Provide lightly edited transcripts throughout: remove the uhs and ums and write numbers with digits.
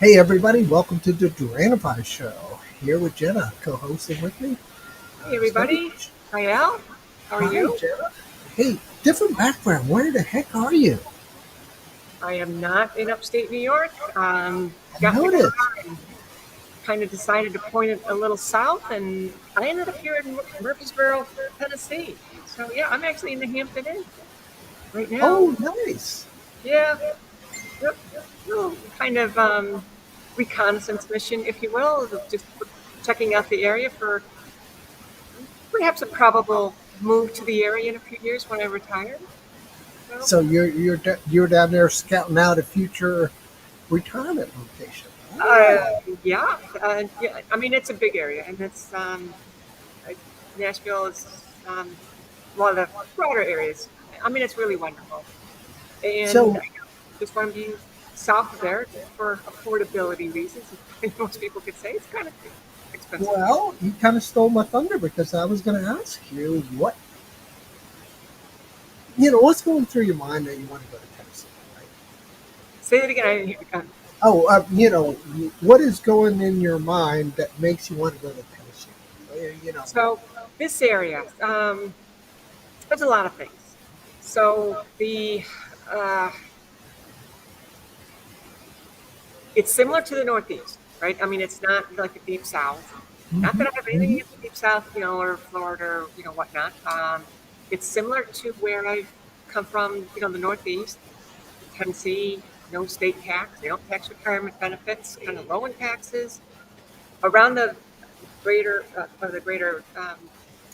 Hey everybody, welcome to the Duran show. Here with Jenna, co-hosting with me. Hey Steady. everybody, hi Al, how are Hi you? Jenna. Hey, different background. Where the heck are you? I am not in upstate New York. I Got in the noticed. car and kind of decided to point it a little south, and I ended up here in Murfreesboro, Tennessee. So yeah, I'm actually in the Hampton Inn right now. Oh, nice. Yeah, yep, little kind of reconnaissance mission, if you will, of just checking out the area for perhaps a probable move to the area in a few years when I retire. So So you're down there scouting out a future retirement location. Uh, Oh, yeah. I mean, it's a big area, and it's uh, Nashville is one of the broader areas. I mean, it's really wonderful, and so I just want to be south of there just for affordability reasons. Most people could say it's kind of expensive here. well, you kind of stole my thunder because I was going to ask you what's going through your mind that you want to go to Tennessee, right? Say it again. I didn't hear Oh, what is going in your mind that makes you want to go to Tennessee? You know, So this area, there's a lot of things. So the uh, it's similar to the Northeast, right? I mean, it's not like the Deep South. Not hmm that I have anything against the Deep South, or Florida, or whatnot. It's similar to where I've come from, the Northeast, Tennessee. No state tax. They don't tax retirement benefits. Kind of low in taxes around the greater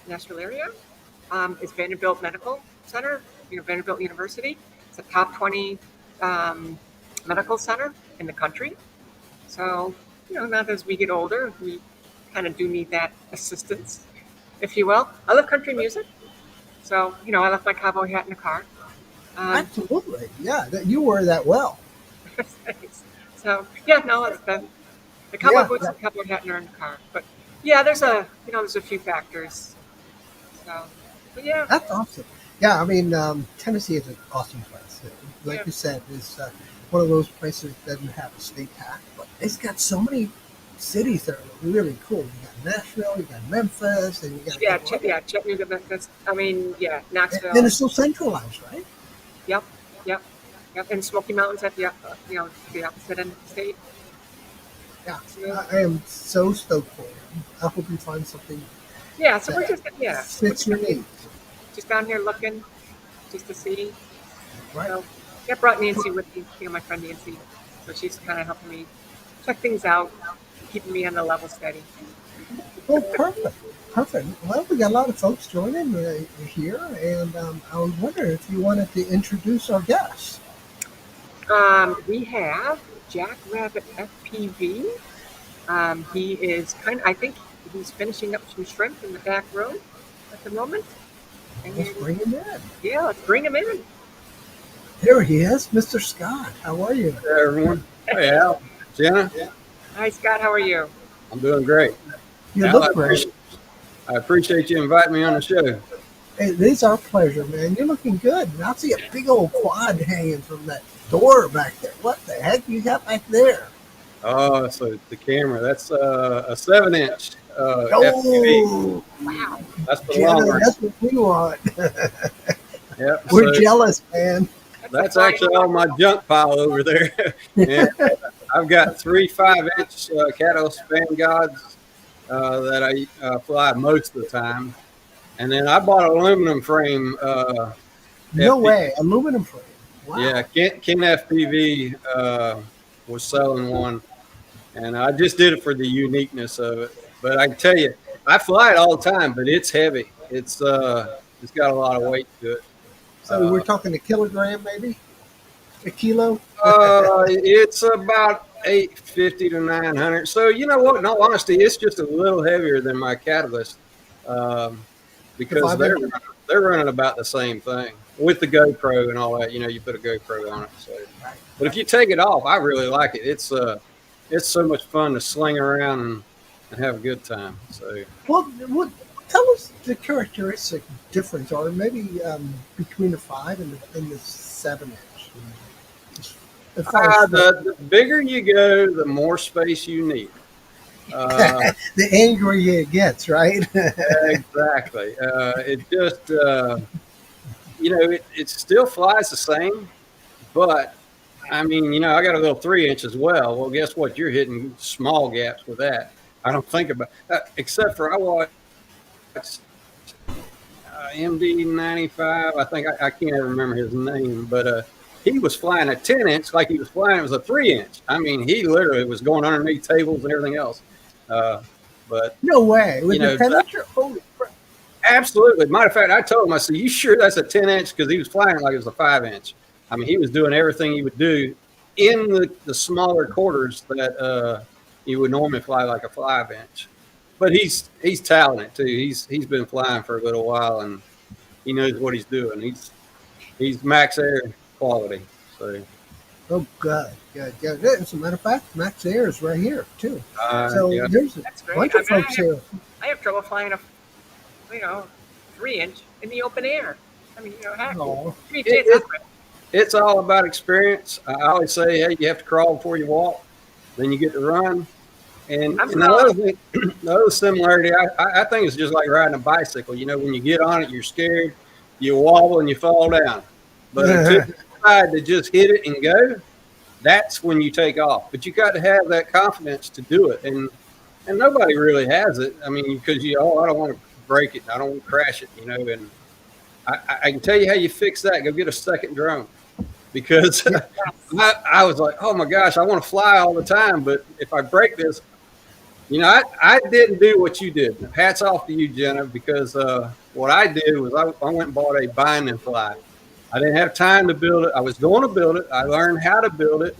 Nashville area. Is Vanderbilt Medical Center, Vanderbilt University. It's a top 20 um, medical center in the country. So, now as we get older, we kind of do need that assistance, if you will. I love country music. So, I left my cowboy hat in the car. Um, absolutely, yeah. That you wear that well. so, yeah, no, it's the cowboy Yeah, boots and cowboy hat are in the car. But yeah, there's a few factors. So, but yeah, that's awesome. Yeah, I mean, Tennessee is an awesome place. Like yeah, you said, it's one of those places that doesn't have a state tax, but it's got so many cities that are really cool. You got Nashville, you got Memphis, and you got a couple other. Chattanooga, Memphis. I mean, yeah, And Knoxville. it's so centralized, right? Yep, yep, yep. And Smoky Mountains at the opposite end of the state. Yeah, So, I am so stoked for you. I hope you find something yeah, so that we're fits just your needs, just down here looking just to see. right? So yeah, brought Nancy with me, my friend Nancy. So she's kind of helping me check things out, keeping me on the level steady. Well, perfect. Perfect. Well, we got a lot of folks joining here, and I was wondering if you wanted to introduce our guests. We have Jack Rabbit FPV. He is I think he's finishing up some shrimp in the back room at the moment. Let's And bring him in. yeah, let's bring him in. There he is, Mr. Scott. How are you? Hey, everyone. Hey, Al. Jenna. Hi, Scott. How are you? I'm doing great. You Al, look great. I appreciate you inviting me on the show. It is our pleasure, man. You're looking good. And I see a big old quad hanging from that door back there. What the heck you got back there? Oh, so the camera, that's a 7-inch FPV. Oh, Wow. That's for the long Jenna, run. that's what we want. Yep. We're So jealous, man. That's a that's flying actually all my junk pile over there. And I've got 3 5-inch cattle span gods that I fly most of the time. And then I bought an aluminum frame No FPV. way. Aluminum frame. Yeah, Wow. Ken FPV was selling one, and I just did it for the uniqueness of it. But I can tell you, I fly it all the time, but it's heavy. It's got a lot of weight to it. So we're talking a kilogram, maybe a kilo. It's about 850 to 900. So you know what? In all honesty, it's just a little heavier than my Catalyst um, The because 5 inch. they're running about the same thing with the GoPro and all that. You know, you put a GoPro on it. So, Right. but if you take it off, I really like it. It's so much fun to sling around and have a good time. So Tell us the characteristic difference, or maybe between the 5 and the 7 inch. As far as The bigger you go, the more space you need. the angrier it gets, right? Exactly. It just, it still flies the same, but I mean, I got a little 3 inch as well. Well, guess what? You're hitting small gaps with that. I don't think about except for I watched MD95. I think I can't ever remember his name, but he was flying a 10 inch like he was flying. It was a 3 inch. I mean, he literally was going underneath tables and everything else. But No way. With the 10 inch? Holy crap. absolutely. Matter of fact, I told him, I said, "You sure that's a 10 inch?" Because he was flying like it was a 5 inch. I mean, he was doing everything he would do in the smaller quarters that you would normally fly like a 5 inch. But he's talented too. He's been flying for a little while and he knows what he's doing. He's max air quality. So Oh, good. As a matter of fact, Max Air is right here, too. So yeah. there's a That's great. bunch of I mean, folks here. I have trouble flying a 3 inch in the open air. I mean, heck, Oh. 3 inches. That's great. It's all about experience. I always say, hey, you have to crawl before you walk. Then you get to run. And the other similarity, I think it's just like riding a bicycle. When you get on it, you're scared, you wobble and you fall down. But until you decide to just hit it and go, that's when you take off. But you got to have that confidence to do it. And nobody really has it. I mean, because I don't want to break it. I don't want to crash it, And I can tell you how you fix that. Go get a second drone. Because I was like, oh my gosh, I want to fly all the time. But if I break this, I didn't do what you did. Hats off to you, Jenna, because what I did was I went and bought a bind and fly. I didn't have time to build it. I was going to build it. I learned how to build it.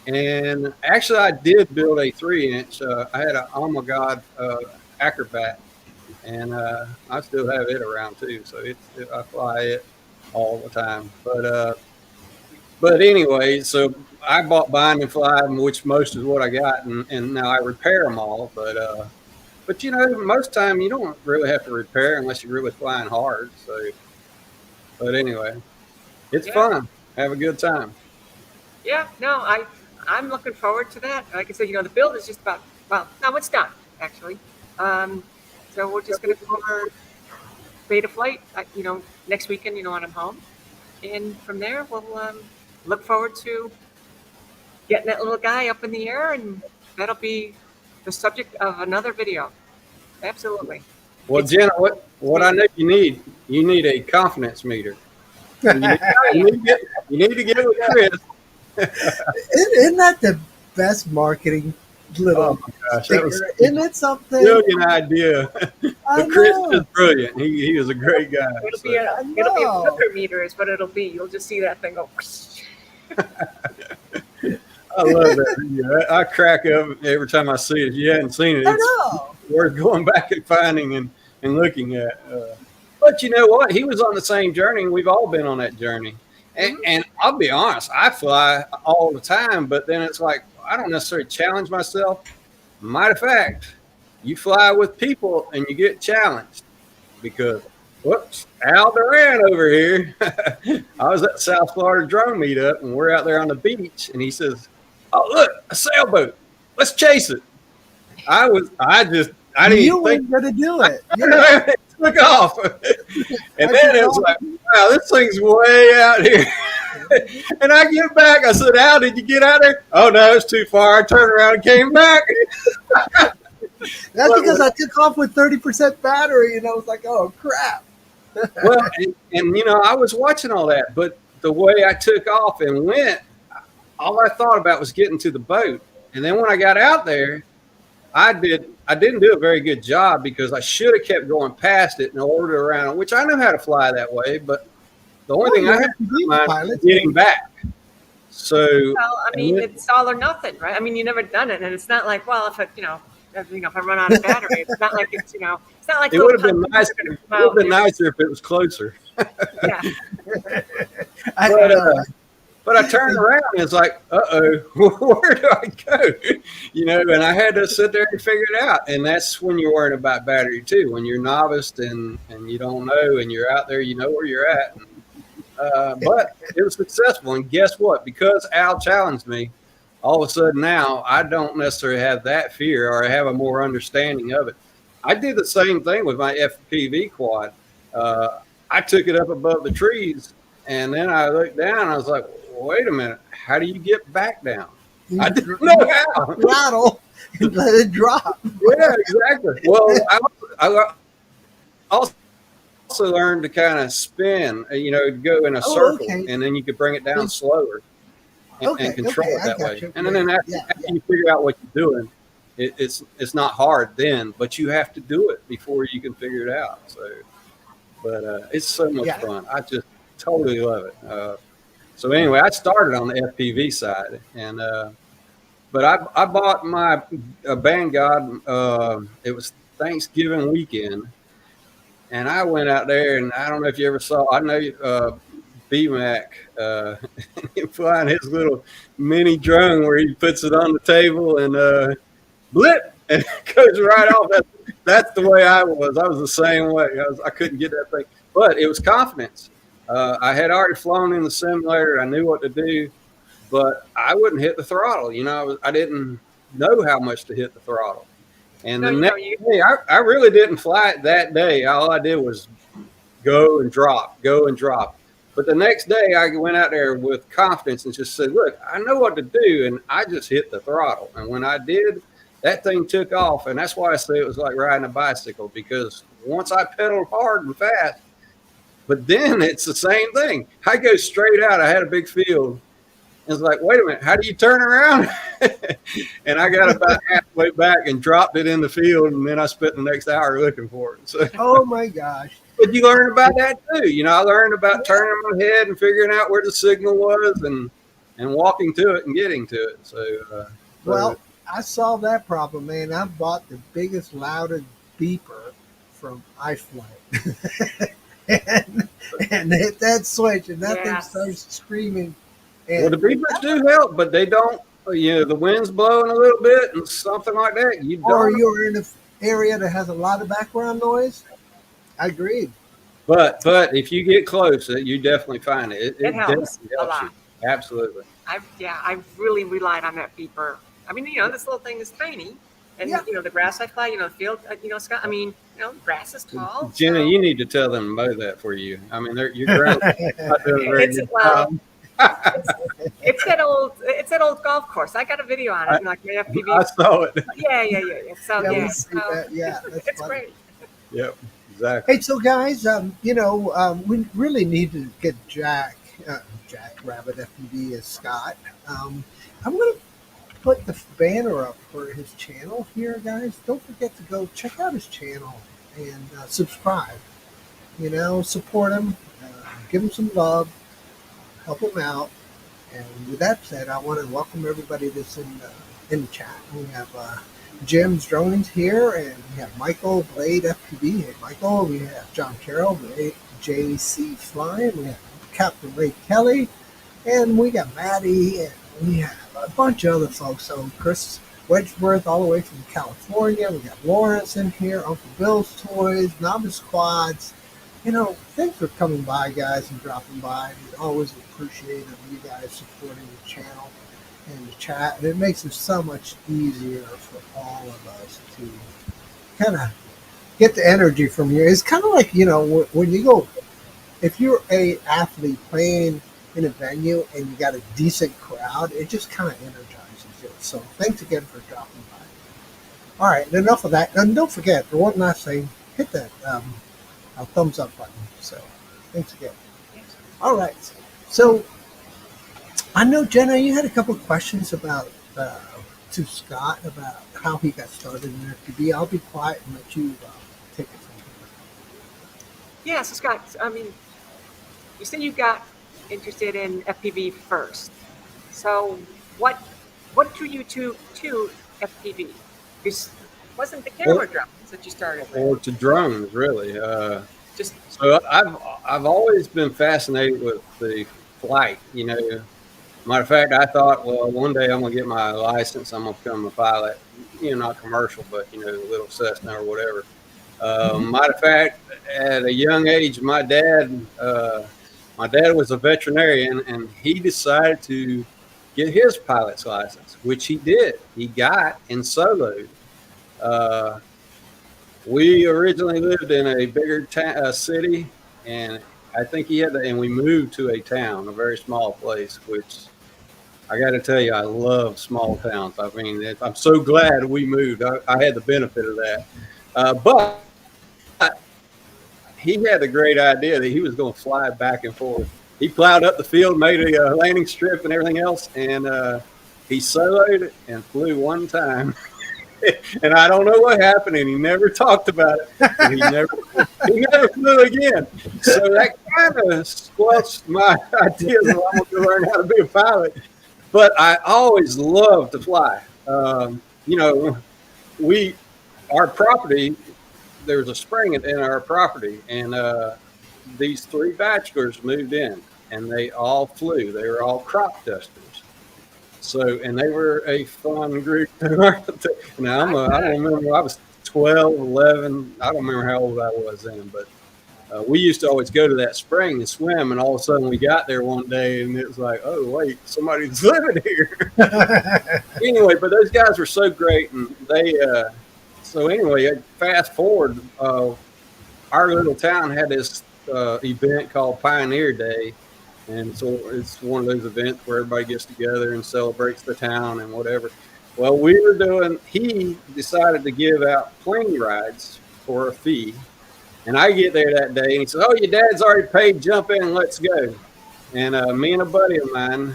And actually, I did build a 3 inch. I had an Oh My God Acrobat. And I still have it around too. So I fly it all the time. But anyway, so I bought bind and fly, which most is what I got, and now I repair them all. But most time you don't really have to repair unless you're really flying hard. So, but anyway, it's fun. Have a good time. Yeah, no, I'm looking forward to that. Like I said, the build is just about, no, it's done actually. So we're just going to go over beta flight, next weekend, when I'm home, and from there we'll look forward to getting that little guy up in the air, and that'll be the subject of another video. Absolutely. Well, Jenna, what I know you need a confidence meter. You need to get with Chris. Isn't that the best marketing little Oh my gosh, sticker? Isn't it something? Brilliant idea. I But Chris know. is brilliant. He is a great guy. It'll be a flipper meter is what it'll be. You'll just see that thing go. I love that video. I crack up every time I see it. If you hadn't seen it, I it's know. worth going back and finding and looking at. But you know what? He was on the same journey, and we've all been on that journey. And I'll be honest, I fly all the time, but then it's like I don't necessarily challenge myself. Matter of fact, you fly with people and you get challenged because, whoops, Al Duran over here. I was at the South Florida drone meetup, and we're out there on the beach, and he says, "Oh, look, a sailboat. Let's chase it." I didn't You even think. weren't going to do it. It took off. And then it was like, wow, this thing's way out here. And I get back. I said, Al, did you get out there? Oh, no, it's too far. I turned around and came back. That's because I took off with 30% battery, and I was like, oh, crap. Well, and I was watching all that, but the way I took off and went, all I thought about was getting to the boat. And then when I got out there, I didn't do a very good job because I should have kept going past it and ordered around, which I know how to fly that way, but the only thing I had to do was getting back. So, well, I mean, it's all or nothing, right? I mean, you never done it, and it's not like, well, if I run out of battery, it's not like it's not like it would have been nicer. It would have been nicer if it was closer. Yeah. But I turned around and it's like, where do I go? And I had to sit there and figure it out. And that's when you're worried about battery too. When you're novice and you don't know and you're out there, you know where you're at. But it was successful. And guess what? Because Al challenged me, all of a sudden now I don't necessarily have that fear, or I have a more understanding of it. I did the same thing with my FPV quad. I took it up above the trees, and then I looked down and I was like, wait a minute, how do you get back down? I didn't know how. Throttle and let it drop. Yeah, exactly. Well, I also learned to kind of spin, go in a circle, okay. and then you could bring it down slower and control it that way. You. And then after you figure out what you're doing, it's not hard then, but you have to do it before you can figure it out. So, but it's so much fun. I just totally love it. So anyway, I started on the FPV side, and but I bought my Band God. It was Thanksgiving weekend, and I went out there, and I don't know if you ever saw. I know B-Mac flying his little mini drone where he puts it on the table and blip, and it goes right off. That's the way I was. I was the same way. I couldn't get that thing, but it was confidence. I had already flown in the simulator. I knew what to do, but I wouldn't hit the throttle. I didn't know how much to hit the throttle. And the next day, I really didn't fly it that day. All I did was go and drop. But the next day, I went out there with confidence and just said, look, I know what to do. And I just hit the throttle. And when I did, that thing took off. And that's why I say it was like riding a bicycle, because once I pedaled hard and fast, but then it's the same thing. I go straight out. I had a big field. It's like, wait a minute, how do you turn around? And I got about halfway back and dropped it in the field, and then I spent the next hour looking for it. So, oh my gosh. But you learn about that too. I learned about turning my head and figuring out where the signal was and walking to it and getting to it. So, well, I solved that problem, man. I bought the biggest, loudest beeper from iFlight. and hit that switch, and that thing starts screaming. And the beepers do help, but they don't. The wind's blowing a little bit and something like that. Or you're in an area that has a lot of background noise. I agree. But if you get close, you definitely find it. It helps a lot. You. Absolutely. I've really relied on that beeper. I mean, this little thing is tiny. And, the grass I fly, the field, Scott, I mean, grass is tall. Jenna, you need to tell them to mow that for you. I mean, your ground not doing a very good job. It's that old golf course. I got a video on it, like my FPV. I saw it. Yeah. So, it's funny. great. Yep, exactly. Hey, so guys, we really need to get Jack Rabbit FPV as Scott. I'm going to put the banner up for his channel here, guys. Don't forget to go check out his channel and subscribe. Support him, give him some love, help him out. And with that said, I want to welcome everybody that's in the chat. We have Jim's Dronings here, and we have Michael Blade FPV. Hey, Michael. We have John Carroll, JC Flying. We have Captain Ray Kelly, and we got Maddie, and we have a bunch of other folks. So Chris Wedgeworth, all the way from California. We got Lawrence in here, Uncle Bill's Toys, Novice Quads. Thanks for coming by, guys, and dropping by. We always appreciate you guys supporting the channel and the chat. And it makes it so much easier for all of us to kind of get the energy from you. It's kind of like, when you go, if you're a athlete playing in a venue and you got a decent crowd, it just kind of energizes you. So thanks again for dropping by. All right, enough of that. And don't forget, for one last thing, hit that thumbs up button. So thanks again. All right. So I know, Jenna, you had a couple of questions about to Scott about how he got started in FPV. I'll be quiet and let you take it from here. Yeah, so Scott, I mean, you said you got interested in FPV first. So what drew you to FPV? It wasn't the camera drones that you started with? Or to drones, really. So I've always been fascinated with the flight. Matter of fact, I thought, well, one day I'm gonna get my license. I'm gonna become a pilot. Not commercial, but a little Cessna or whatever. Matter of fact, at a young age, my dad my dad was a veterinarian, and he decided to get his pilot's license, which he did. He got and soloed. Uh, we originally lived in a bigger city, and I think he had to, and we moved to a town, a very small place, which I got to tell you, I love small towns. I mean, I'm so glad we moved. I had the benefit of that. But he had the great idea that he was going to fly back and forth. He plowed up the field, made a landing strip and everything else, and he soloed and flew one time. And I don't know what happened, and he never talked about it. And he never flew again. So that kind of squelched my ideas of I'm going to learn how to be a pilot. But I always loved to fly. You know, our property, there's a spring in our property, and these 3 bachelors moved in, and they all flew. They were all crop dusters. So, and they were a fun group. Now, I don't remember, I was 12, 11. I don't remember how old I was then, but we used to always go to that spring and swim, and all of a sudden we got there one day, and it was like, oh, wait, somebody's living here. Anyway, but those guys were so great, and they, so anyway, fast forward, our little town had this event called Pioneer Day. And so it's one of those events where everybody gets together and celebrates the town and whatever. Well, he decided to give out plane rides for a fee. And I get there that day, and he says, oh, your dad's already paid, jump in, let's go. And me and a buddy of mine,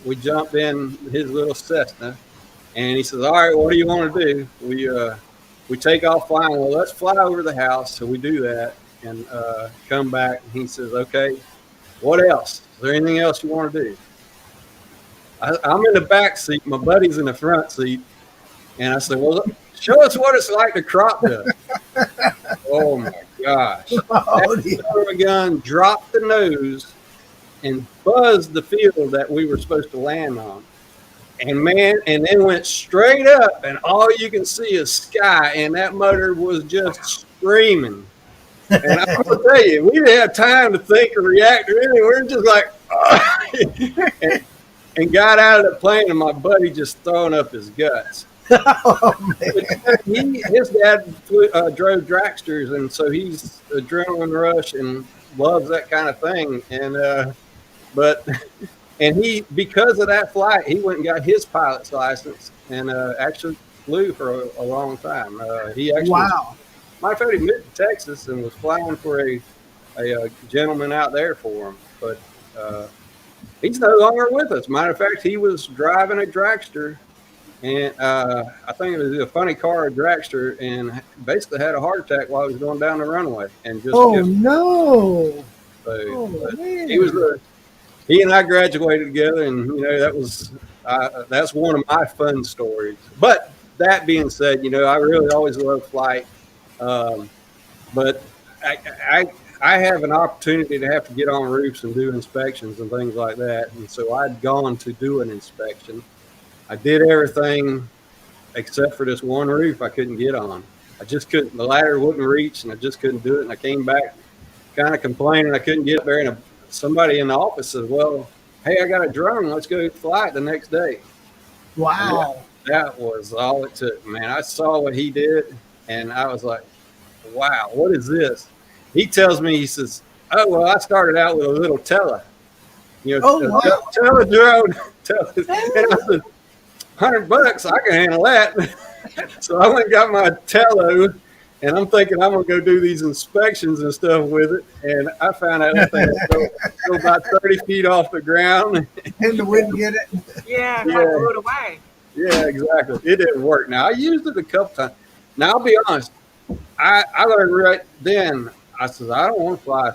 we jumped in his little Cessna. And he says, all right, what do you want to do? We take off flying. Well, let's fly over the house. So we do that and come back. And he says, okay, what else? Is there anything else you want to do? I'm in the back seat. My buddy's in the front seat. And I said, well, show us what it's like to crop dust. Oh, my gosh. That son of a gun dropped the nose and buzzed the field that we were supposed to land on. And man, and then went straight up, and all you can see is sky, and that motor was just screaming. And I'm gonna tell you, we didn't have time to think or react or anything. We were just like, and got out of the plane, and my buddy just throwing up his guts. Oh, his dad drove dragsters, and so he's adrenaline rush and loves that kind of thing. And and he, because of that flight, he went and got his pilot's license and actually flew for a long time. He actually, wow. Matter of fact, he moved to Texas and was flying for a gentleman out there for him. But he's no longer with us. Matter of fact, he was driving a dragster, and I think it was a funny car, a dragster, and basically had a heart attack while he was going down the runway. And just no! So, he and I graduated together, and you know that's one of my fun stories. But that being said, you know I really always loved flight. But I have an opportunity to have to get on roofs and do inspections and things like that. And so I'd gone to do an inspection. I did everything except for this one roof I couldn't get on. I just couldn't, the ladder wouldn't reach, and I just couldn't do it. And I came back kind of complaining I couldn't get up there. And somebody in the office said, well, hey, I got a drone. Let's go fly it the next day. Wow. That was all it took, man. I saw what he did, and I was like, wow, what is this? He tells me, he says, oh, well, I started out with a little Tele. You know, Tele drone. And I said, $100, I can handle that. So I went and got my Tele, and I'm thinking I'm going to go do these inspections and stuff with it. And I found out that thing go about 30 feet off the ground. And the wind get it? Yeah, I blew it away. Yeah, exactly. It didn't work. Now, I used it a couple times. Now, I'll be honest. I learned right then, I said, I don't want to fly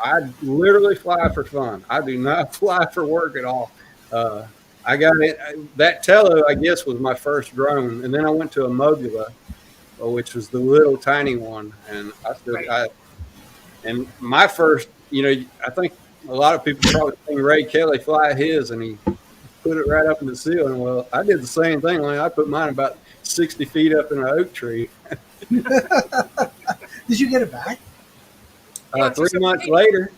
I literally fly for fun. I do not fly for work at all. I got it. That Tele, I guess, was my first drone. And then I went to a Mobula, which was the little tiny one. And and my first, you know, I think a lot of people probably think Ray Kelly fly his, and he put it right up in the ceiling. Well, I did the same thing. I put mine about 60 feet up in an oak tree. Did you get it back? 3 months later.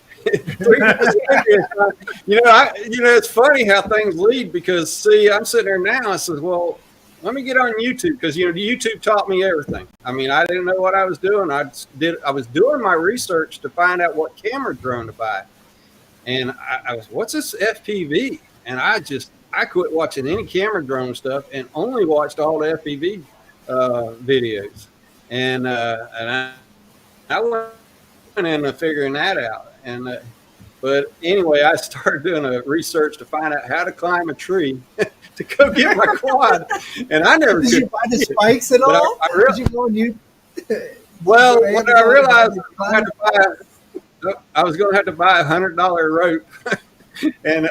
It's funny how things lead because see, I'm sitting there now. I says, well, let me get on YouTube because YouTube taught me everything. I mean, I didn't know what I was doing. I was doing my research to find out what camera drone to buy, and I was, what's this FPV? And I quit watching any camera drone stuff and only watched all the FPV videos, and I went into figuring that out. And but anyway, I started doing a research to find out how to climb a tree to go get my quad, and I never Did you buy the spikes at all? Did you go on you? Well, when I realized I was going to have to buy $100 rope and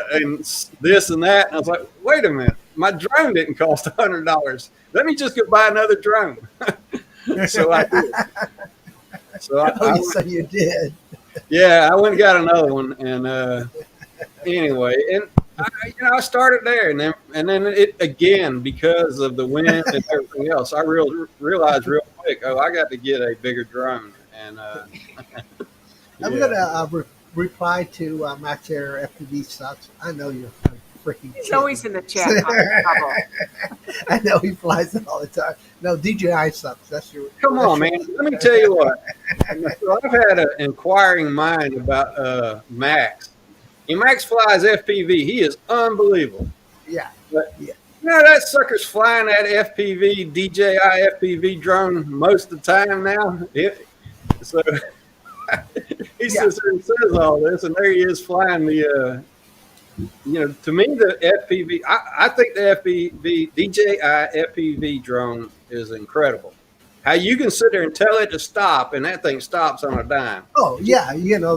this and that, and I was like, wait a minute, my drone didn't cost $100. Let me just go buy another drone. So I did. So you did. Yeah, I went and got another one, and anyway, and I started there, and then it again, because of the wind and everything else, I realized real quick, I got to get a bigger drone, and I'm gonna reply to Max Air FPV sucks. I know you're freaking. He's kidding. always in the chat. I know he flies it all the time. No, DJI sucks. That's your. Come on, man. Let me tell you what. So I've had an inquiring mind about Max. And Max flies FPV. He is unbelievable. Yeah. But, that sucker's flying that FPV, DJI FPV drone most of the time now. So he sits there and says all this, and there he is flying the, to me, the FPV, I think the DJI FPV drone is incredible. How you can sit there and tell it to stop, and that thing stops on a dime. Oh, yeah.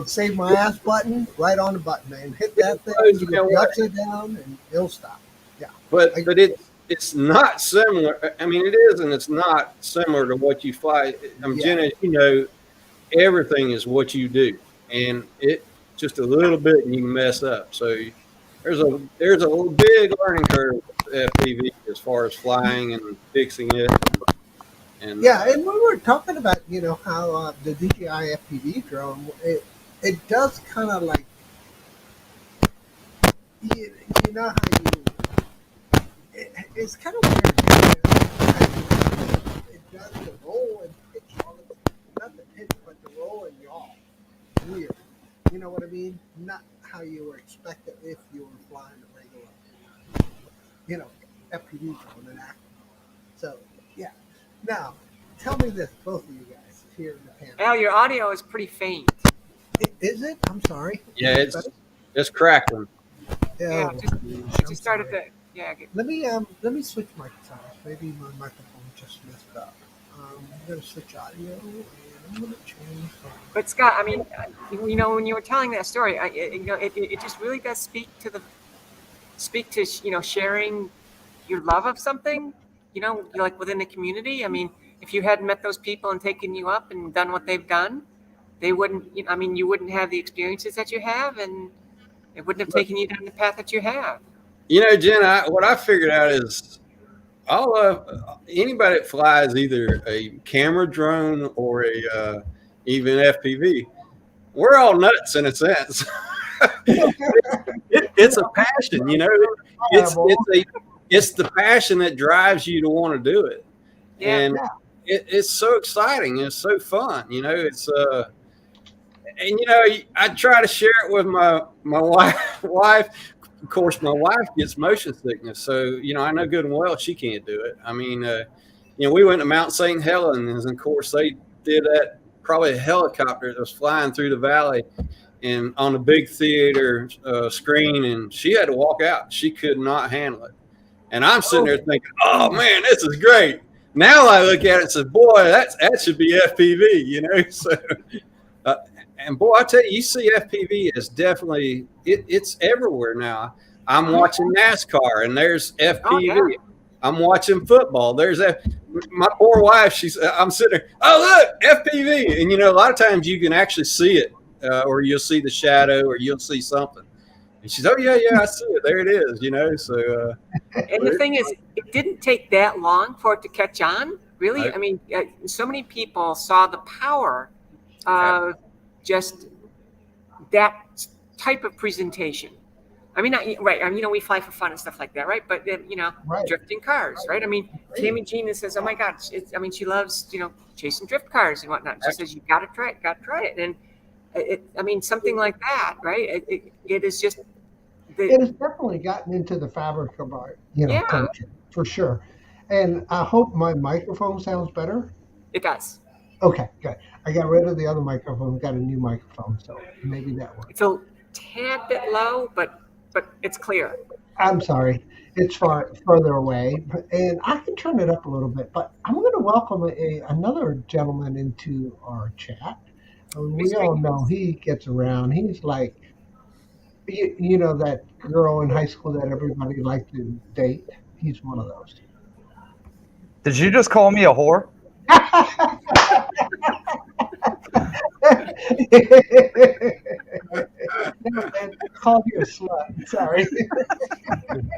Save my ass button, right on the button, man. Hit that thing, you get the upside down, and it'll stop. Yeah. But it's not similar. I mean, it is, and it's not similar to what you fly. Jenna, everything is what you do, and it just a little bit, and you can mess up. So there's a big learning curve with FPV as far as flying and fixing it. And and we were talking about how the DJI FPV drone it does kind of like you know how it's kind of weird. It does the roll and pitch all the not the pitch but the roll and yaw. Weird. You know what I mean? Not how you would expect it if you were flying a regular FPV drone and acting. So yeah. Now, tell me this, both of you guys here in the panel. Al, your audio is pretty faint. Is it? I'm sorry. Yeah, it's crackling. Yeah, just started to. Yeah. Let me switch microphones. Maybe my microphone just messed up. I'm gonna switch audio and I'm gonna change. But Scott, I mean, when you were telling that story, it just really does speak to sharing your love of something. Like within the community. I mean, if you hadn't met those people and taken you up and done what they've done, they wouldn't. You wouldn't have the experiences that you have, and it wouldn't have taken you down the path that you have. Jen, what I figured out is anybody that flies either a camera drone or even FPV, we're all nuts in a sense. It's a passion, It's the passion that drives you to want to do it, and it's so exciting. It's so fun, It's I try to share it with my wife. Of course, my wife gets motion sickness, so I know good and well she can't do it. I mean, we went to Mount St. Helens, and of course they did that. Probably a helicopter that was flying through the valley, and on the big theater screen, and she had to walk out. She could not handle it. And I'm sitting there thinking, oh, man, this is great. Now I look at it and say, boy, that should be FPV, So, and boy, I tell you, you see FPV is definitely, it's everywhere now. I'm watching NASCAR, and there's FPV. Oh, yeah. I'm watching football. There's my poor wife. I'm sitting there. Oh, look, FPV. And, a lot of times you can actually see it, or you'll see the shadow, or you'll see something. And she's, oh, yeah, I see it. There it is, So, and the thing is, it didn't take that long for it to catch on, really. I mean, so many people saw the power of just that type of presentation. I mean, right. I mean, we fly for fun and stuff like that, right? But then, Right. drifting cars, right? I mean, Tammy Jean says, "Oh my God!" She loves, chasing drift cars and whatnot. She says, "You got to try it, And something like that, right? It is just. It has definitely gotten into the fabric of our, Yeah. culture, for sure. And I hope my microphone sounds better. It does. Okay, good. I got rid of the other microphone, got a new microphone, so maybe that works. It's a tad bit low, but it's clear. I'm sorry, it's further away, and I can turn it up a little bit. But I'm going to welcome another gentleman into our chat. We all know he gets around. He's like, that girl in high school that everybody liked to date. He's one of those. Did you just call me a whore? No, man, called you a slut. Sorry.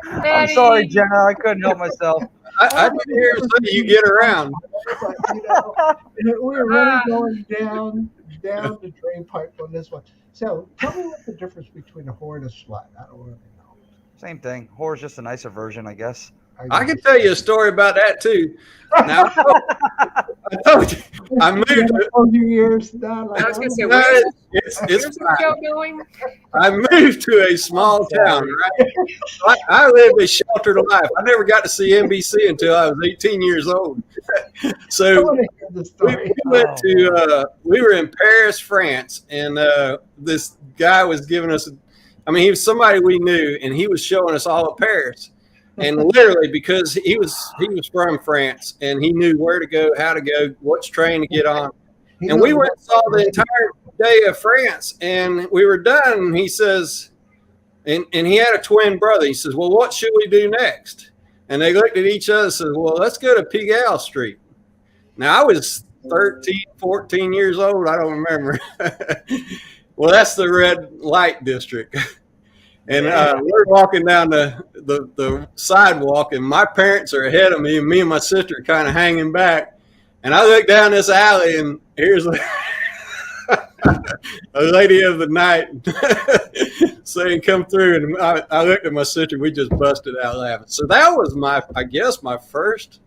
I'm sorry, Jenna. I couldn't help myself. I didn't hear him say you get around. But, we're really going down the drain pipe on this one. So tell me what's the difference between a whore and a slut. I don't really know. Same thing. Whore is just a nicer version, I guess. I can tell you a story about that too. Now, I told you, I moved to. A few years now. I was going to say, It's the show going? I moved to a small town, right? I lived a sheltered life. I never got to see NBC until I was 18 years old. So we were in Paris, France, and this guy was giving us. He was somebody we knew, and he was showing us all of Paris. And literally, because he was from France, and he knew where to go, how to go, which train to get on. And we went and saw the entire day of France, and we were done. And he says, and he had a twin brother. He says, "Well, what should we do next?" And they looked at each other and said, "Well, let's go to Pigalle Street." Now, I was 13, 14 years old. I don't remember. Well, that's the red light district. And we're walking down the sidewalk, and my parents are ahead of me, and me and my sister are kind of hanging back. And I look down this alley, and here's a lady of the night saying, "Come through." And I looked at my sister. We just busted out laughing. So that was my first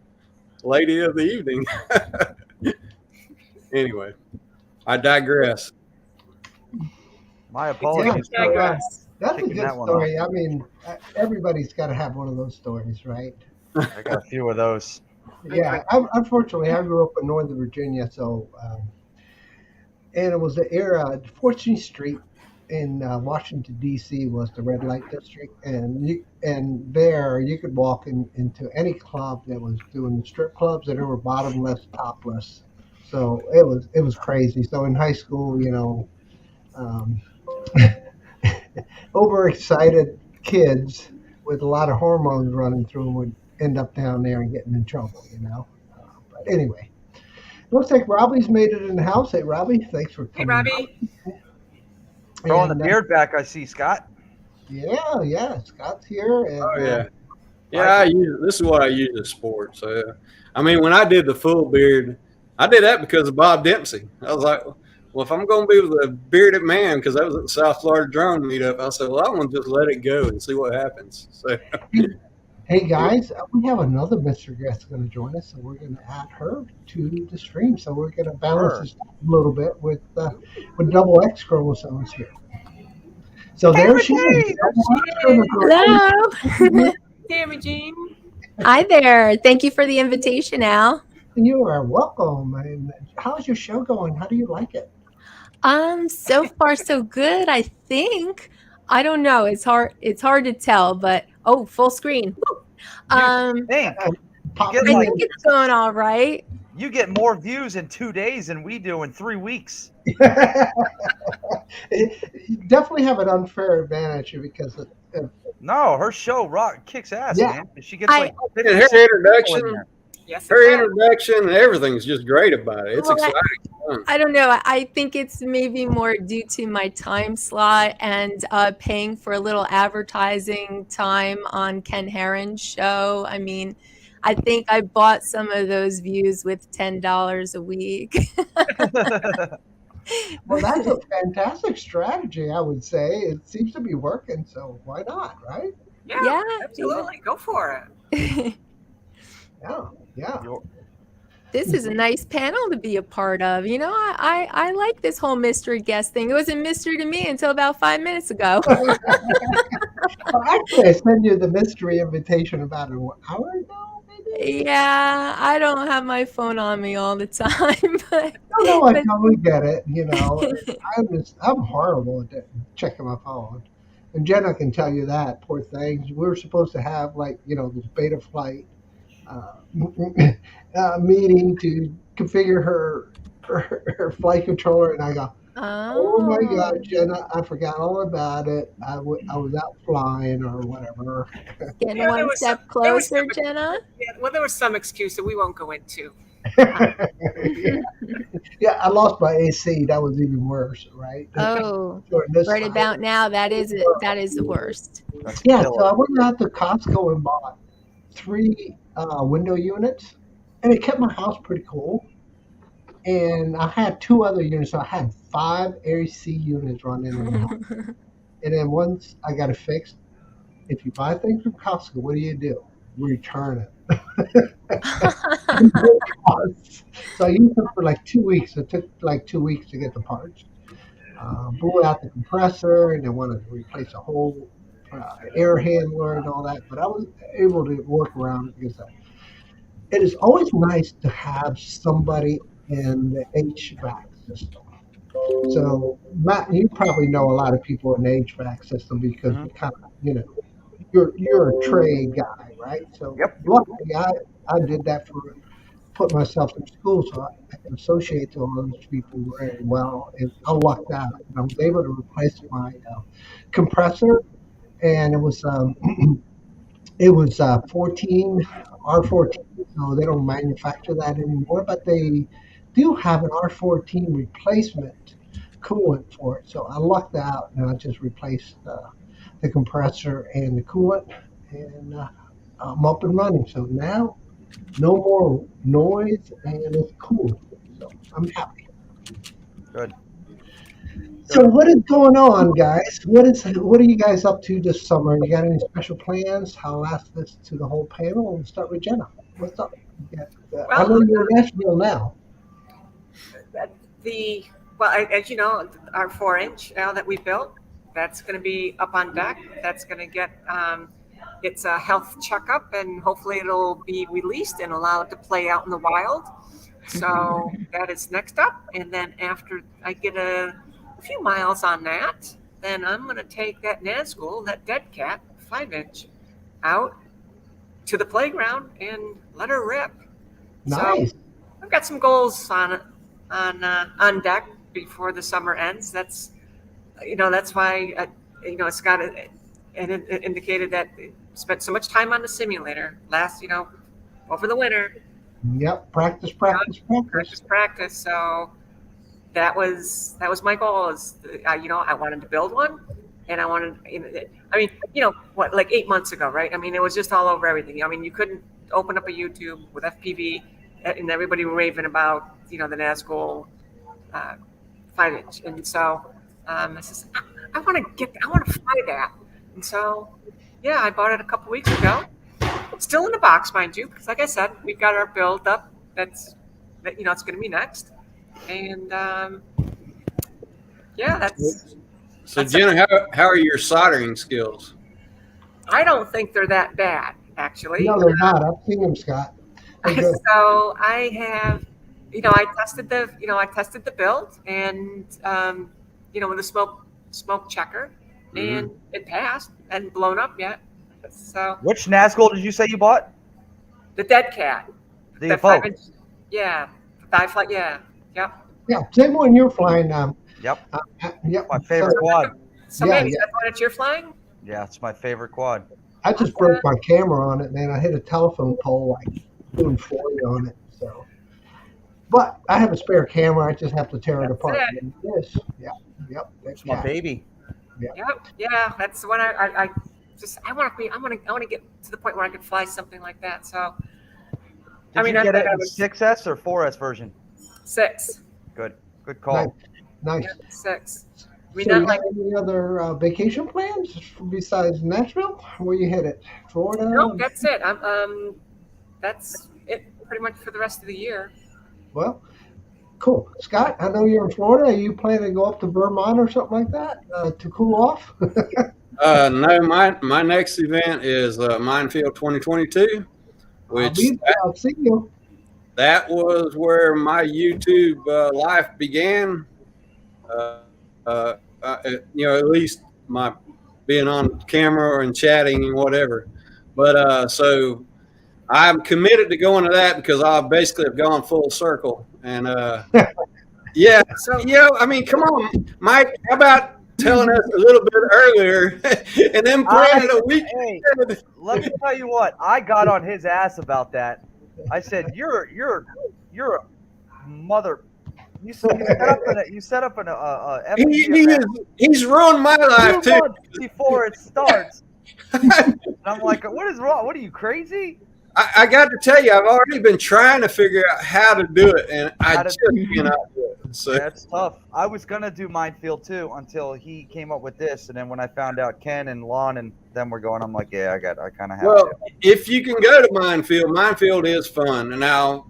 lady of the evening. Anyway, I digress. My apologies. That's a good story. Everybody's got to have one of those stories, right? I got a few of those. Yeah. Unfortunately, I grew up in Northern Virginia, so and it was the era. 14th Street in Washington D.C. was the red light district, and there you could walk into any club that was doing the strip clubs, and they were bottomless, topless. So it was crazy. So in high school, overexcited kids with a lot of hormones running through them would end up down there and getting in trouble, But anyway, looks like Robbie's made it in the house. Hey, Robbie, thanks for coming. Hey, Robbie. Throwing the beard back, I see, Scott. Yeah, Scott's here. And, yeah. This is what I use in sports. When I did the full beard, I did that because of Bob Dempsey. I was like, well, if I'm going to be with a bearded man, because that was at the South Florida Drone meetup, I said, well, I'm going to just let it go and see what happens. So, hey, guys, we have another Mr. Guest going to join us, so we're going to add her to the stream. So we're going to balance this a little bit with double X chromosomes here. So there she is. Hello. Tammy Jean. Hi there. Thank you for the invitation, Al. You are welcome. And how's your show going? How do you like it? So far so good, I think. I don't know. It's hard to tell, but full screen. I think it's going all right. You get more views in 2 days than we do in 3 weeks. You definitely have an unfair advantage because no, her show kicks ass, man. She gets her introduction. Yes, her introduction and everything's just great about it. It's exciting. I don't know. I think it's maybe more due to my time slot and paying for a little advertising time on Ken Herron's show. I think I bought some of those views with $10 a week. Well, that's a fantastic strategy, I would say. It seems to be working, so why not, right? Yeah, absolutely. Go for it. Yeah. This is a nice panel to be a part of. You know, I like this whole mystery guest thing. It was a mystery to me until about 5 minutes ago. Well, actually, I sent you the mystery invitation about an hour ago, maybe? Yeah, I don't have my phone on me all the time. No, I totally get it. You know, I'm horrible at checking my phone. And Jenna can tell you that, poor thing. We were supposed to have, like, this beta flight uh, meeting to configure her flight controller, and I go, oh my God, Oh. Jenna, I forgot all about it. I was out flying or whatever. Getting one step closer, Jenna. There was some excuse that we won't go into. Yeah, I lost my AC. That was even worse, right? Oh, This right time. about now, that is it. That is the worst. Yeah, so I went out to Costco and bought 3 window units, and it kept my house pretty cool. And I had 2 other units, so I had 5 AC units running in the house. And then once I got it fixed, if you buy things from Costco, what do? Return it. So I used them for like 2 weeks. It took like 2 weeks to get the parts. Blew out the compressor, and then wanted to replace a whole air handler and all that. But I was able to work around it because it is always nice to have somebody in the HVAC system. So, Matt, you probably know a lot of people in the HVAC system because you kind of, you're a trade guy, right? So, luckily, I did that for put myself in school, so I can associate to all those people very well. And I lucked out. I was able to replace my compressor, and it was 14 R14, so they don't manufacture that anymore, but they do have an R14 replacement coolant for it. So I lucked out, and I just replaced the compressor and the coolant, and I'm up and running. So now, no more noise, and it's cool. So I'm happy. Good. So what is going on, guys? What are you guys up to this summer? You got any special plans? I'll ask this to the whole panel. We'll start with Jenna. What's up? I know you're in Nashville now. As you know, our 4-inch now that we built, that's going to be up on deck. That's going to get its a health checkup, and hopefully it'll be released and allowed to play out in the wild. So that is next up. And then after I get a few miles on that, then I'm going to take that Nazgul, that dead cat, 5-inch, out to the playground and let her rip. Nice. So I've got some goals on deck before the summer ends. That's why Scott indicated that spent so much time on the simulator over the winter. Yep, practice. So that was my goal. I wanted to build one, and I wanted. Like 8 months ago, right? I mean, it was just all over everything. I mean, you couldn't open up a YouTube with FPV, and everybody were raving about the Nazgul 5-inch, and so I said, I want to fly that, and so yeah, I bought it a couple weeks ago. It's still in the box, mind you, because like I said, we've got our build up. It's going to be next, and that's. So Jenna, how are your soldering skills? I don't think they're that bad, actually. No, they're not. I've seen them, Scott. So I have, I tested the build, and with a smoke checker, and it passed and blown up yet. So which Nazgul did you say you bought? The dead cat. The 5-inch. Yeah, die flight. Yeah, yep. Yeah, same one you're flying. Yep. Yep. My favorite quad. So maybe that's one that you're flying. Yeah, it's my favorite quad. I just broke my camera on it, man. I hit a telephone pole like doing 40 on it. So, but I have a spare camera. I just have to tear it apart. Yes. Yep. It's my baby. Yep. Yeah. That's the one I want to get to the point where I can fly something like that. So, Did you get it in 6S or 4S version? 6. Good call. Nice. Yeah, 6. We So not you got like any other vacation plans besides Nashville? Where you headed? Florida? nope. That's it. That's it pretty much for the rest of the year. Well, cool. Scott, I know you're in Florida. Are you planning to go up to Vermont or something like that to cool off? No, my next event is Minefield 2022, which I'll see you. that was where my YouTube life began. Uh, uh, at least my being on camera and chatting and whatever. But so I'm committed to going to that because I basically have gone full circle. And yeah, so I mean, come on, Mike. How about telling us a little bit earlier and then planning a week? Hey, let me tell you what. I got on his ass about that. I said, "You're a mother." You set up an he's ruined my life 2 too. months before it starts. And I'm like, what is wrong? What are you, crazy? I got to tell you, I've already been trying to figure out how to do it, and I just cannot do it. So that's tough. I was gonna do Minefield too until he came up with this, and then when I found out Ken and Lon and them were going, I'm like, yeah, I kind of have. Well, if you can go to Minefield is fun. And now,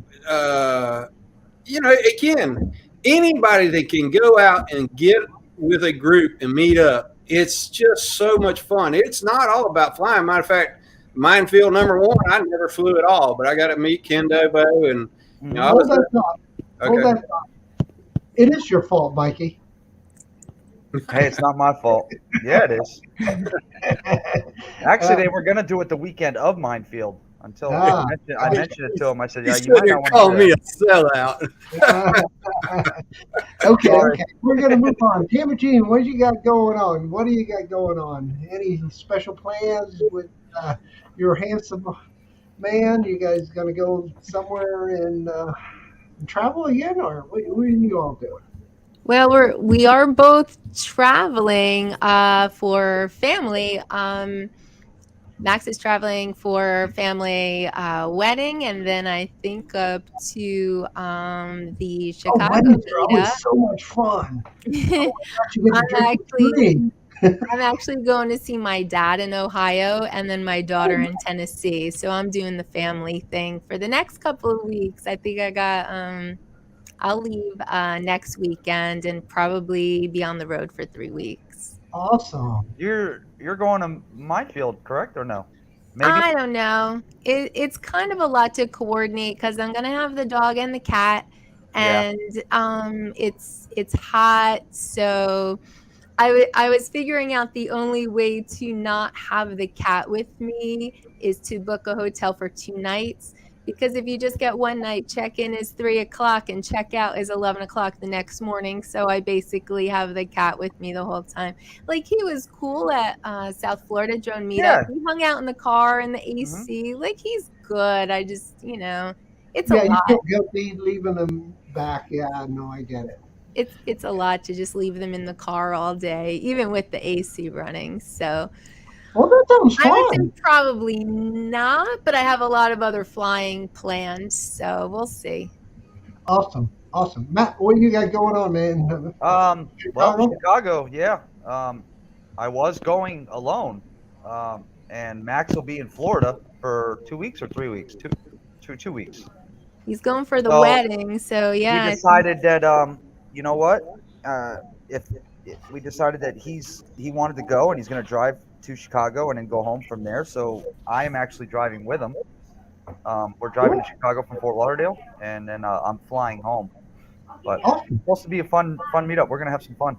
again, anybody that can go out and get with a group and meet up, it's just so much fun. It's not all about flying. Matter of fact, Minefield #1, I never flew at all, but I got to meet Ken Dobo, and I was Hold that thought. It is your fault, Mikey. Hey, it's not my fault. Yeah, it is. Actually, they were gonna do it the weekend of Minefield until I mentioned it to him. I said, "Yeah, you might not want to call me a sellout." Okay. We're gonna move on. Timothy, what you got going on? What do you got going on? Any special plans with your handsome man? You guys gonna go somewhere and travel again, or what are you all doing? Well, we are both traveling for family. Max is traveling for family wedding, and then I think up to the Chicago weddings are always so much fun. I'm actually going to see my dad in Ohio and then my daughter in Tennessee. So I'm doing the family thing for the next couple of weeks. I think I'll leave next weekend and probably be on the road for 3 weeks. Awesome. You're going to Minefield, correct or no? Maybe? I don't know. It's kind of a lot to coordinate because I'm gonna have the dog and the cat, and it's hot. So I was figuring out the only way to not have the cat with me is to book a hotel for 2 nights. Because if you just get 1 night, check-in is 3 o'clock and check-out is 11 o'clock the next morning. So I basically have the cat with me the whole time. Like, he was cool at South Florida drone meetup. Yeah. He hung out in the car in the AC. Mm-hmm. Like, he's good. I just, it's a lot. Yeah, you feel guilty leaving them back. Yeah, no, I get it. It's a lot to just leave them in the car all day, even with the AC running. So... Well, that sounds fun. I would say probably not, but I have a lot of other flying planned, so we'll see. Awesome. Matt, what you got going on, man? Chicago, yeah. I was going alone, and Max will be in Florida for 2 weeks or 3 weeks? 2 weeks. He's going for the wedding, so yeah. We decided that, you know what? If we decided that he wanted to go and he's going to drive to Chicago and then go home from there. So I am actually driving with him. We're driving to Chicago from Fort Lauderdale, and then I'm flying home. But it's supposed to be a fun meetup. We're gonna have some fun.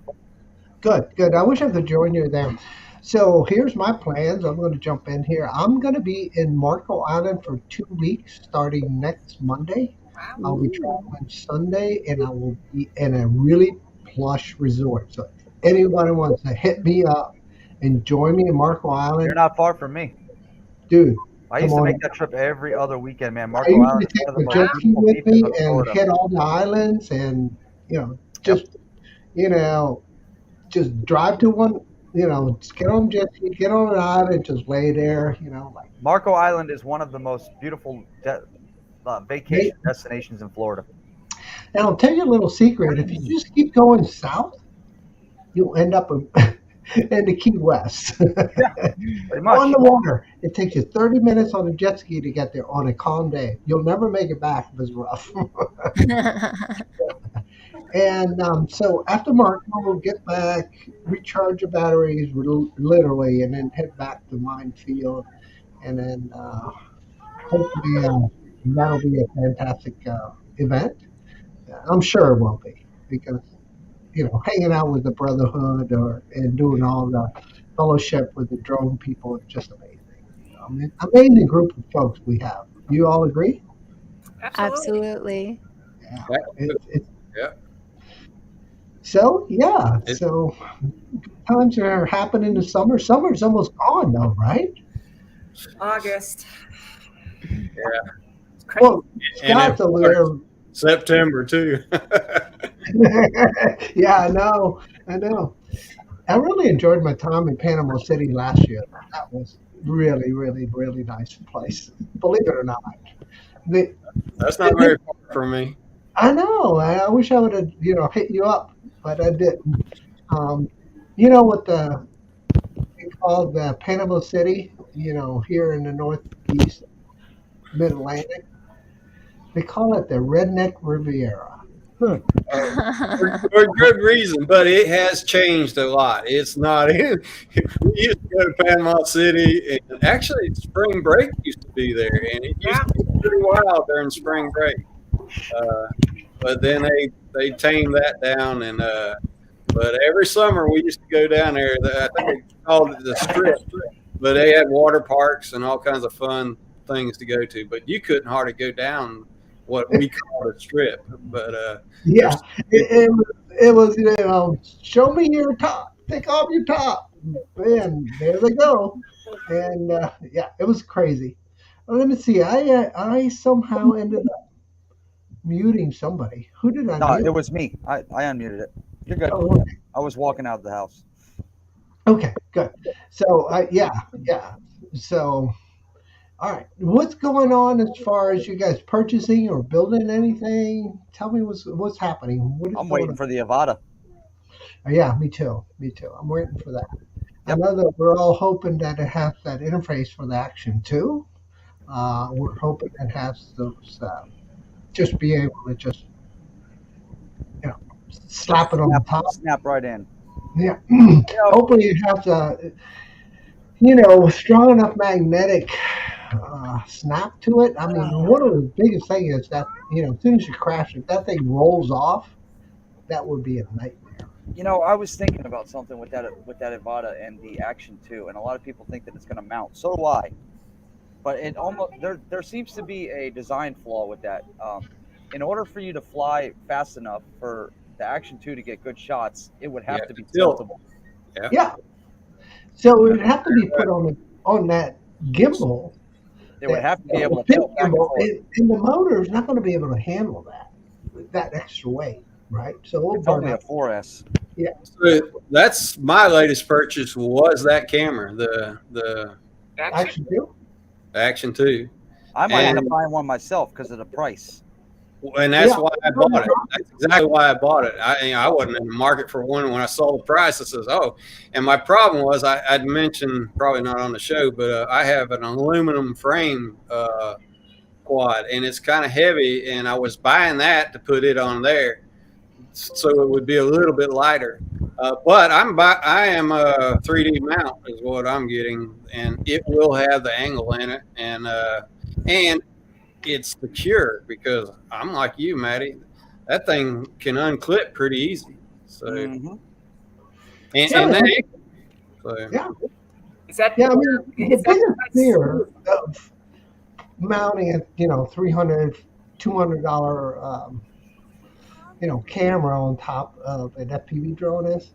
Good. I wish I could join you there. So here's my plans. I'm going to jump in here. I'm going to be in Marco Island for 2 weeks, starting next Monday. Wow. I'll be traveling Sunday, and I will be in a really plush resort. So anybody wants to hit me up and join me in Marco Island. You're not far from me. Dude. I used to make that trip every other weekend, man. Marco Island. I used to take the jet ski with me and hit all the islands and, just drive to one, just get on jet ski, get on an island, just lay there, Marco Island is one of the most beautiful vacation destinations in Florida. And I'll tell you a little secret. If you just keep going south, you'll end up in the Key West. Pretty much. On the water. It takes you 30 minutes on a jet ski to get there on a calm day. You'll never make it back if it's rough. And so after Mark, we'll get back, recharge the batteries literally, and then head back to Minefield. And then hopefully that'll be a fantastic event. I'm sure it will be because, hanging out with the Brotherhood and doing all the fellowship with the drone people is just amazing. Amazing group of folks we have. You all agree? Absolutely. Yeah. Yeah. So times are happening in the summer. Summer's almost gone though, right? August. Yeah. Well, Scott's over there. September too. Yeah, I know. I really enjoyed my time in Panama City last year. That was really, really, really nice place. Believe it or not. That's not very far from me. I know. I wish I would have, hit you up, but I didn't. You know what they call the Panama City? Here in the Northeast, Mid-Atlantic. They call it the Redneck Riviera. For good reason, but it has changed a lot. It's not. We used to go to Panama City, and actually, spring break used to be there, and it used to be pretty wild during spring break. But then they tamed that down, and but every summer we used to go down there. I think they called it the Strip, but they had water parks and all kinds of fun things to go to. But you couldn't hardly go down what we call a Strip. But yeah, it was show me your top, take off your top, and there they go. And it was crazy. Let me see. I somehow ended up muting somebody. Who did I mute? It was me. I unmuted it. You're good. Oh, okay. I was walking out of the house. Okay, good. So So, all right. What's going on as far as you guys purchasing or building anything? Tell me what's happening. I'm waiting for the Avata. Oh, yeah, me too. I'm waiting for that. Yep. I know that we're all hoping that it has that interface for the Action 2. We're hoping it has those. Just be able to just, slap it on the top. Snap right in. Yeah. Hopefully it has a, strong enough magnetic snap to it. I mean, one of the biggest things is that, as soon as you crash it, that thing rolls off. That would be a nightmare. I was thinking about something with that Avata and the Action 2, and a lot of people think that it's going to mount. So do I. But it almost there seems to be a design flaw with that. In order for you to fly fast enough for the Action 2 to get good shots, it would have to be tiltable. Yeah. So it would have to be put on that gimbal. It would have to be able to tilt back and forth. And the motor is not going to be able to handle that extra weight, right? So it's only a 4S. Yeah. So that's my latest purchase was that camera, the Action 2. Action 2. I might end up buying one myself because of the price. And that's why I bought it. That's exactly why I bought it. I wasn't in the market for one when I saw the price. I says, oh. And my problem was I'd mentioned, probably not on the show, but I have an aluminum frame quad, and it's kind of heavy, and I was buying that to put it on there so it would be a little bit lighter. But I am a 3D mount is what I'm getting, and it will have the angle in it, and it's secure because I'm like you, Maddie. That thing can unclip pretty easy. So, Mm-hmm. Is that? Yeah, I mean, the biggest fear of mounting a $300, $200 camera on top of an FPV drone is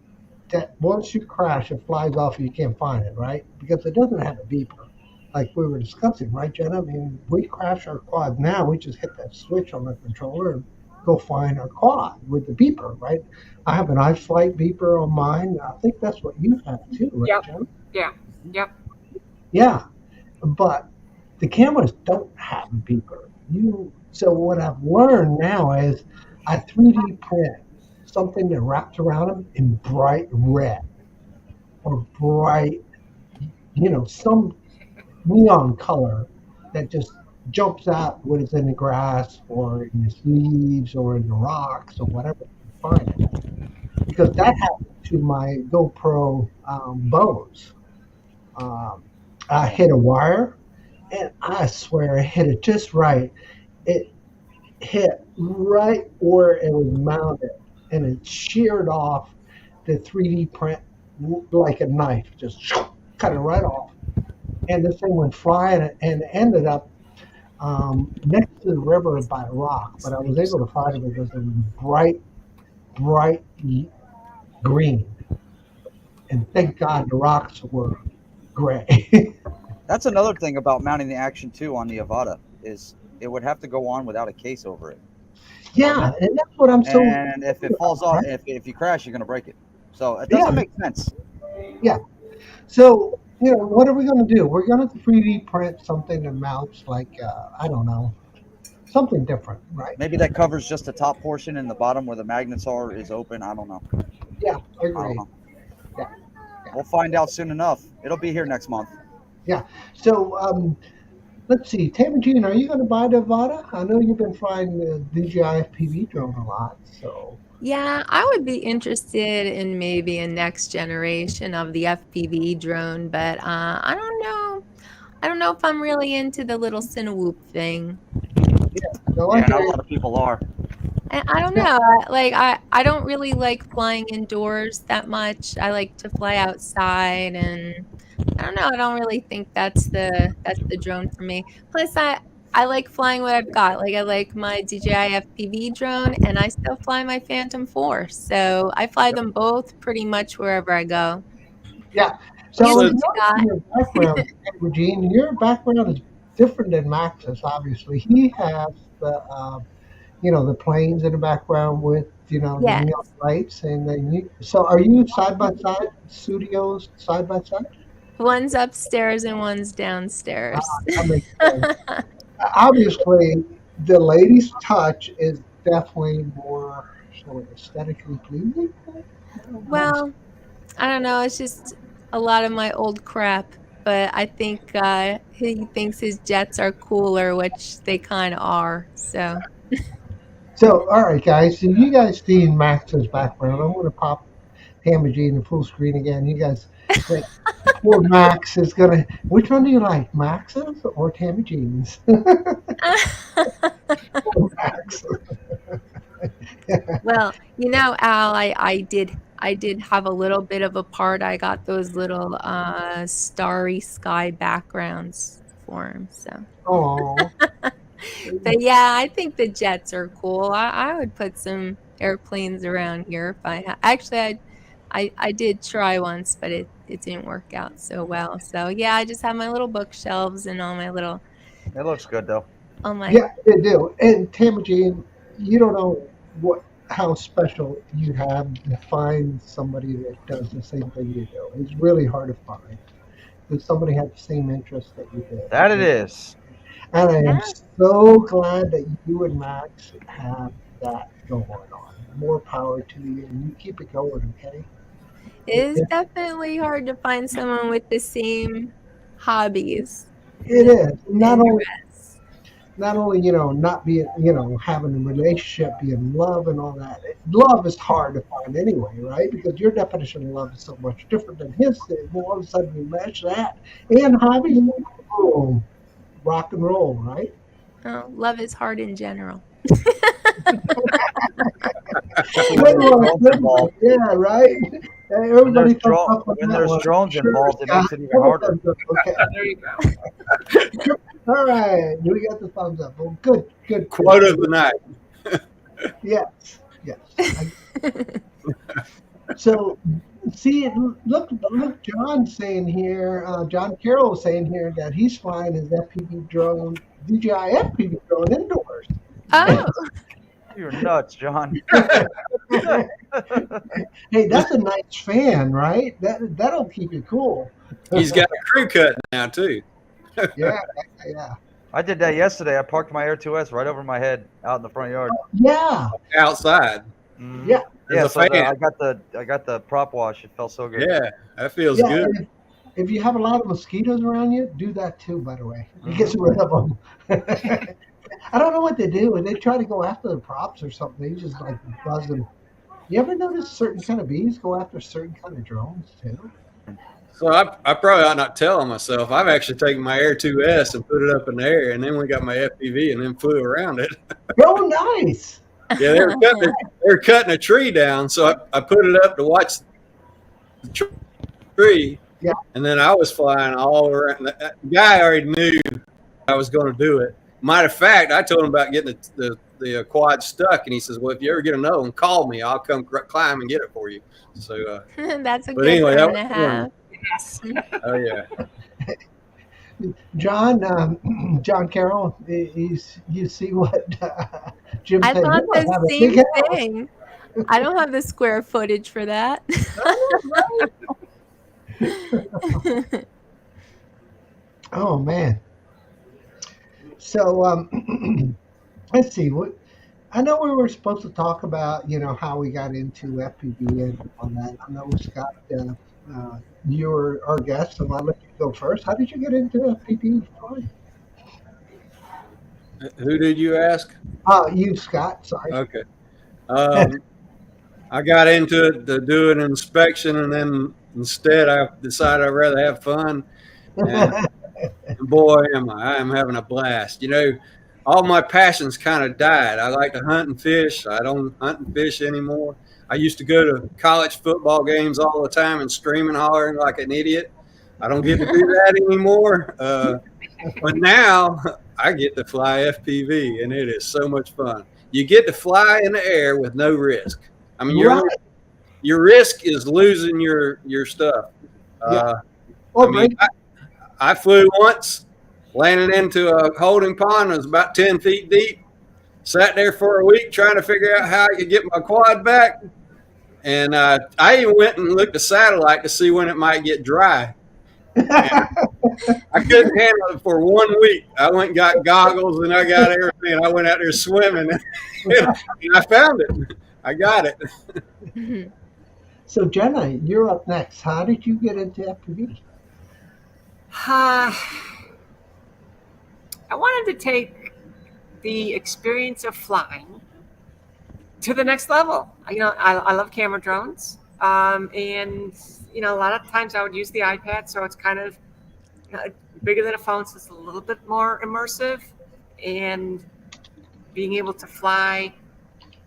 that once you crash, it flies off and you can't find it, right? Because it doesn't have a beeper. Like we were discussing, right, Jenna? I mean, we crash our quad now. We just hit that switch on the controller and go find our quad with the beeper, right? I have an iFlight beeper on mine. I think that's what you have too, right, Jenna? Yeah. Yep. Yeah, but the cameras don't have a beeper. So what I've learned now is I 3D print something that wraps around him in bright red or bright, some neon color that just jumps out when it's in the grass or in the leaves or in the rocks or whatever you find it. Because that happened to my GoPro bows. Um, I hit a wire, and I swear I hit it just right. It hit right where it was mounted, and it sheared off the 3D print like a knife, just cut it right off. And this thing went flying and ended up next to the river by a rock. But I was able to find it because it was bright green. And thank God the rocks were gray. That's another thing about mounting the Action 2 on the Avata is it would have to go on without a case over it. Yeah, and that's what I'm so. And if it falls off, if you crash, you're going to break it. So it doesn't make sense. Yeah. So, what are we going to do? We're going to 3D print something that mounts like, I don't know, something different, right? Maybe that covers just the top portion and the bottom where the magnets are is open. I don't know. Yeah, I agree. I don't know. Yeah. We'll find out soon enough. It'll be here next month. Yeah. So, let's see. Tamagene, are you going to buy the Avata? I know you've been flying the DJI FPV drone a lot, so. Yeah, I would be interested in maybe a next generation of the FPV drone, but I don't know. I don't know if I'm really into the little Cinewhoop thing. No, Yeah, not a lot of people are. I don't know. I don't really like flying indoors that much. I like to fly outside, and I don't know. I don't really think that's the drone for me. Plus, I like flying what I've got. Like I like my DJI FPV drone, and I still fly my Phantom 4. So I fly them both pretty much wherever I go. Yeah. So Use what you your background, Tamagene, your background is different than Max's. Obviously, he has the planes in the background with the Yes. neon lights, and then so are you side by side studios side by side? One's upstairs and one's downstairs. That makes sense. Obviously, the lady's touch is definitely more sort of aesthetically pleasing. Well, I don't know. It's just a lot of my old crap. But I think he thinks his jets are cooler, which they kind of are. So. So, all right, guys. So you guys seen Max's background? I'm going to pop Tamagene in full screen again. You guys think poor Max is going to. Which one do you like, Max's or Tamagene's? Poor Max. Well, Al, I did have a little bit of a part. I got those little starry sky backgrounds for him. So. Oh. But yeah, I think the jets are cool. I would put some airplanes around here if actually I did try once, but it didn't work out so well. So yeah, I just have my little bookshelves and all my little. It looks good though. Yeah, they do. And Tamagene, you don't know how special you have to find somebody that does the same thing you do. It's really hard to find. That somebody has the same interest that you do. That it is. And I am so glad that you and Max have that going on. More power to you, and you keep it going, okay? It is definitely hard to find someone with the same hobbies. It is. Not only not being, having a relationship, be in love and all that. Love is hard to find anyway, right? Because your definition of love is so much different than his. Well, all of a sudden you match that and hobbies, boom. Rock and roll, right? Oh, love is hard in general. Yeah, right. Everybody when there's drones involved, it makes it even harder. Okay. There you go. All right, we got the thumbs up. Well, good. Quote of the night. Yes. So, see, look, John's saying here, John Carroll saying here that he's flying his FPV drone, DJI FPV drone indoors. Oh. You're nuts, John. Hey, that's a nice fan, right? That'll keep you cool. He's got a crew cut now too. Yeah. I did that yesterday. I parked my Air 2S right over my head out in the front yard. Yeah. Outside. Mm-hmm. Yeah. Yeah. A So fan. I got the prop wash. It felt so good. Yeah, that feels Yeah. good. If you have a lot of mosquitoes around you, do that too, by the way. It gets rid of them. I don't know what they do. When they try to go after the props or something, they just like buzz them. You ever notice certain kind of bees go after certain kind of drones too? So I probably ought not tell on myself. I've actually taken my Air 2S and put it up in the air, and then we got my FPV and then flew around it. Oh, nice. Yeah, they were cutting a tree down, so I put it up to watch the tree. Yeah. And then I was flying all around. The guy already knew I was going to do it. Matter of fact, I told him about getting the quad stuck, and he says, "Well, if you ever get another one, call me. I'll come climb and get it for you." So that's a but good anyway, one that to was have. Yes. oh yeah. John Carroll, you see what Jim I said? thought You might have the a big same house. thing. I don't have the square footage for that. Oh man. So let's see. I know we were supposed to talk about how we got into FPV and all that. I know Scott, you were our guest, so I'll let you go first. How did you get into FPV flying? Who did you ask? You, Scott. Sorry. Okay. I got into it to do an inspection, and then instead I decided I'd rather have fun. And boy, I am having a blast. All my passions kind of died. I like to hunt and fish. I don't hunt and fish anymore. I used to go to college football games all the time and scream and hollering like an idiot. I don't get to do that anymore. But now I get to fly FPV, and it is so much fun. You get to fly in the air with no risk. I mean, your risk is losing your stuff. I flew once, landed into a holding pond that was about 10 feet deep, sat there for a week trying to figure out how I could get my quad back. And I even went and looked at satellite to see when it might get dry. I couldn't handle it for 1 week. I went and got goggles and I got everything. I went out there swimming and I found it. I got it. So Jenna, you're up next. How did you get into FPV? I wanted to take the experience of flying to the next level. I love camera drones. And, a lot of times I would use the iPad, so it's kind of bigger than a phone, so it's a little bit more immersive. And being able to fly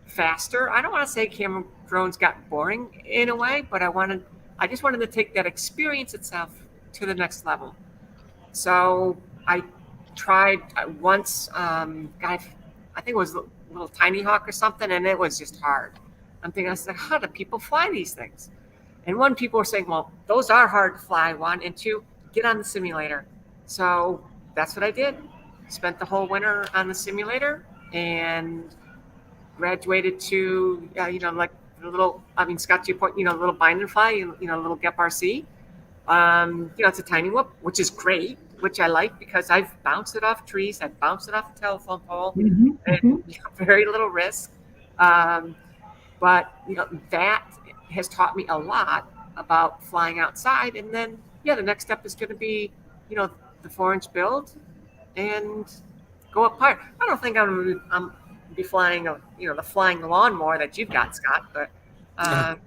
faster. I don't want to say camera drones got boring in a way, but I just wanted to take that experience itself to the next level. So I tried once, I think it was a little Tiny Hawk or something, and it was just hard. I was like, how do people fly these things? And people were saying, well, those are hard to fly, one, and two, get on the simulator. So that's what I did. Spent the whole winter on the simulator and graduated to, like the little, Scott, to your point, little bind and fly, little GEP RC. It's a tiny whoop, which is great, which I like because I've bounced it off trees, I've bounced it off a telephone pole, and very little risk. But that has taught me a lot about flying outside. And then, the next step is going to be, the 4-inch build and go up higher. I don't think I'm be flying, the flying lawnmower that you've got, Scott, but I'll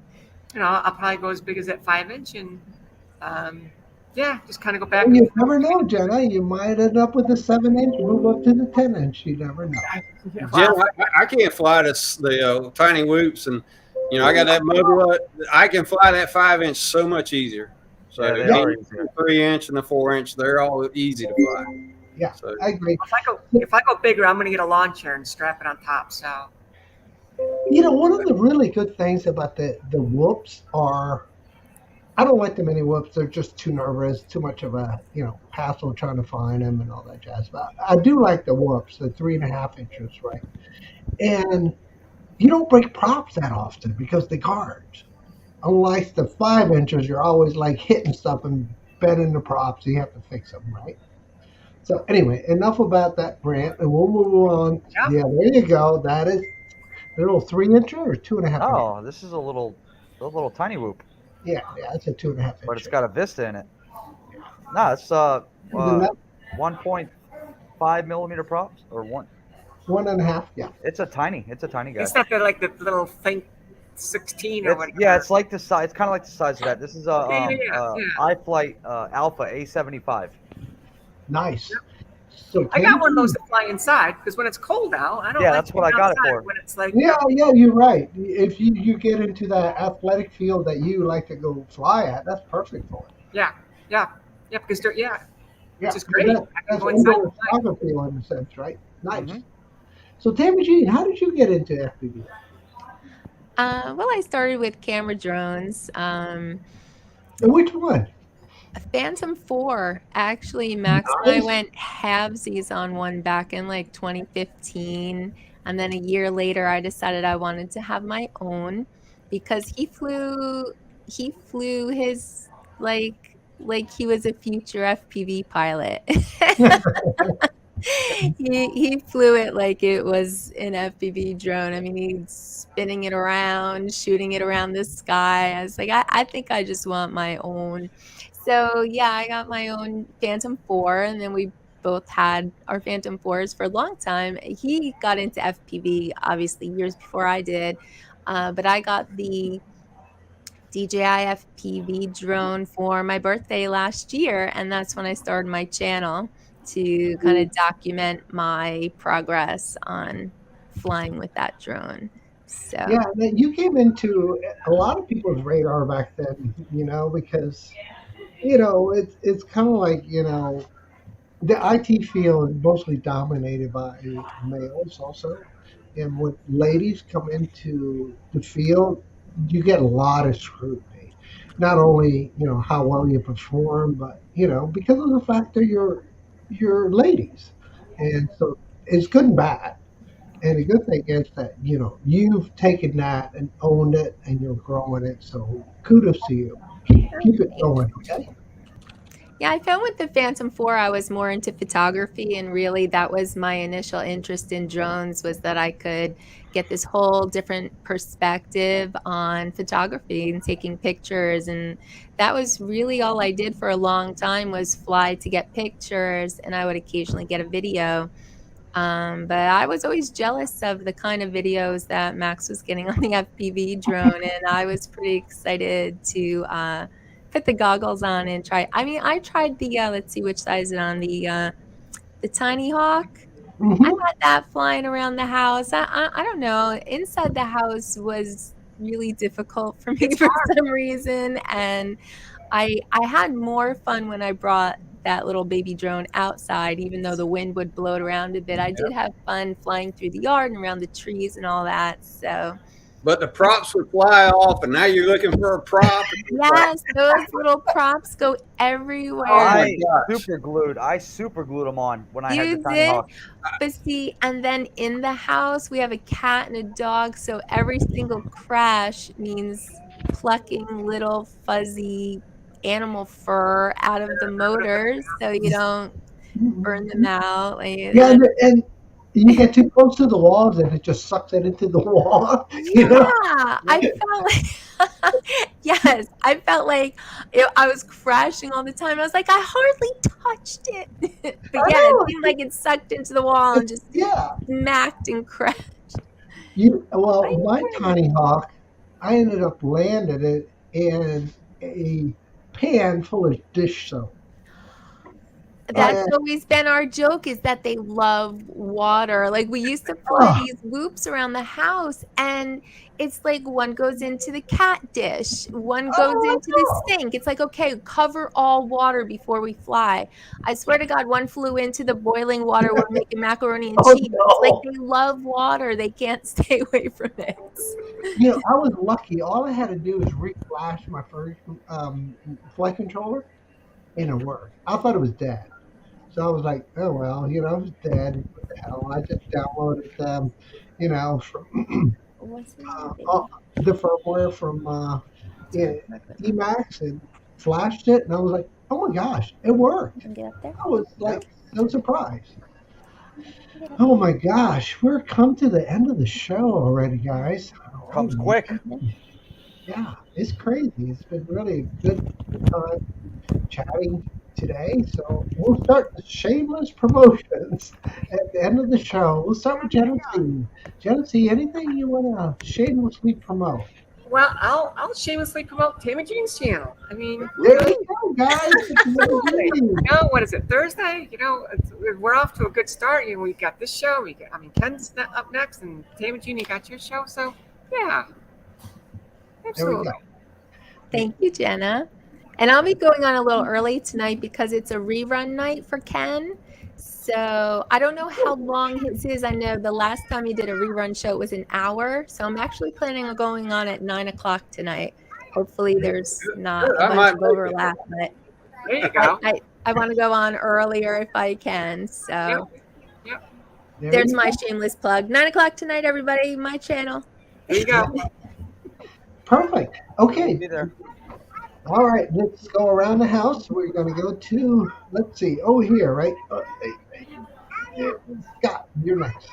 probably go as big as that 5-inch and just kind of go back. You never know, Jenna. You might end up with a 7-inch, move up to the 10-inch. You never know. Jenna, I can't fly the tiny whoops, and I got that mobile. I can fly that 5-inch so much easier. So the 3-inch and the 4-inch, they're all easy to fly. Yeah, so, I agree. If I go bigger, I'm going to get a lawn chair and strap it on top. So, one of the really good things about the whoops are, I don't like the mini whoops. They're just too nervous, too much of a hassle trying to find them and all that jazz. But I do like the whoops, the 3.5 inches, right? And you don't break props that often because the guards. Unlike the 5 inches, you're always like hitting stuff and bending the props. So you have to fix them, right? So anyway, enough about that, Brant, and we'll move on. Yeah. Yeah, there you go. That is a little 3-incher or 2.5 inch. Oh, this is a little tiny whoop, Yeah, it's a 2.5 inch. but it's got a Vista in it. No, it's 1.5 millimeter props or 1.5. Yeah. It's a tiny guy. It's not the little Think 16 or whatever. Yeah, it's like the size. It's kind of like the size of that. This is a Yeah. iFlight Alpha A75. Nice. Yep. So I got one of those to fly inside because when it's cold out, I don't. Yeah, like that's what I got it for. When it's like yeah, you're right. If you get into that athletic field that you like to go fly at, that's perfect for it. Yeah, because Yeah, which is great. That's go inside indoor and fly. photography in a sense, right? Nice. Mhm. So Tammy Jean, how did you get into FPV? Well, I started with camera drones. And which one? A Phantom 4. Actually, Max and I Nice. went halvesies on one back in like 2015. And then a year later, I decided I wanted to have my own because he flew his like he was a future FPV pilot. He flew it like it was an FPV drone. I mean, he's spinning it around, shooting it around the sky. I was like, I think I just want my own. So yeah, I got my own Phantom 4, and then we both had our Phantom 4s for a long time. He got into FPV obviously years before I did, but I got the DJI FPV drone for my birthday last year, and that's when I started my channel to kind of document my progress on flying with that drone. So Yeah, you came into a lot of people's radar back then, because it's kind of like the IT field is mostly dominated by males also, and when ladies come into the field, you get a lot of scrutiny. Not only how well you perform, but because of the fact that you're ladies, and so it's good and bad. And the good thing is that you've taken that and owned it, and you're growing it. So kudos to you. Keep it going, okay? yeah, I found with the Phantom 4, I was more into photography, and really that was my initial interest in drones, was that I could get this whole different perspective on photography and taking pictures. And that was really all I did for a long time, was fly to get pictures, and I would occasionally get a video. But I was always jealous of the kind of videos that Max was getting on the FPV drone, and I was pretty excited to put the goggles on and try. I mean, I tried the let's see which size is it on, the Tiny Hawk. I Mm-hmm. had that flying around the house. I don't know. Inside the house was really difficult for me It's for hard. some reason, and I had more fun when I brought that little baby drone outside, even though the wind would blow it around a bit. I did have fun flying through the yard and around the trees and all that. So But the props would fly off, and now you're looking for a prop. yes, those little props go everywhere. Oh my I gosh. super glued them on when I had You the Tiny did? Hawk. But see, and then in the house, we have a cat and a dog. So every single crash means plucking little fuzzy animal fur out of the motors so you don't burn them out. Yeah, and you get too close to the walls, and it just sucks it into the wall. Yeah, I felt like, yes, I felt like I was crashing all the time. I was like, I hardly touched it. But yeah, it seemed like it sucked into the wall and just Yeah. smacked and crashed. My Tiny Hawk, I ended up landing it in a pan full of dish soap. That's always been our joke, is that they love water. Like, we used to fly these loops around the house, and it's like one goes into the cat dish, one goes into the sink. It's like, okay, cover all water before we fly. I swear to God, one flew into the boiling water we're making macaroni and cheese. It's like, they love water. They can't stay away from it. I was lucky. All I had to do was re-flash my first flight controller, and it worked. I thought it was dead. So I was like, oh, well, it's dead. What the hell? I just downloaded, from What's the the firmware from Emacs and flashed it. And I was like, oh my gosh, it worked. Can get up there? I was like so surprised. Oh my gosh, we're come to the end of the show already, guys. Comes Oh, quick. yeah, it's crazy. It's been really good time chatting today. So we'll start the shameless promotions at the end of the show. We'll start with Genesee. Genesee, anything you want to shamelessly promote? Well, I'll shamelessly promote Tammy Jean's channel. I mean, There you go, guys. absolutely. What is it? Thursday? We're off to a good start. We've got this show. Ken's up next, and Tammy Jean, you got your show. So yeah, absolutely. There we go. Thank you, Jenna. And I'll be going on a little early tonight because it's a rerun night for Ken. So I don't know how long his is. I know the last time he did a rerun show was an hour. So I'm actually planning on going on at 9 o'clock tonight. Hopefully there's not a bunch of overlap, but there you go. I want to go on earlier if I can. So yep. There's my shameless plug. 9 o'clock tonight, everybody. My channel. There you go. Perfect. Okay. Be there. All right, let's go around the house. We're going to go to, let's see, here, right? Scott, you're next.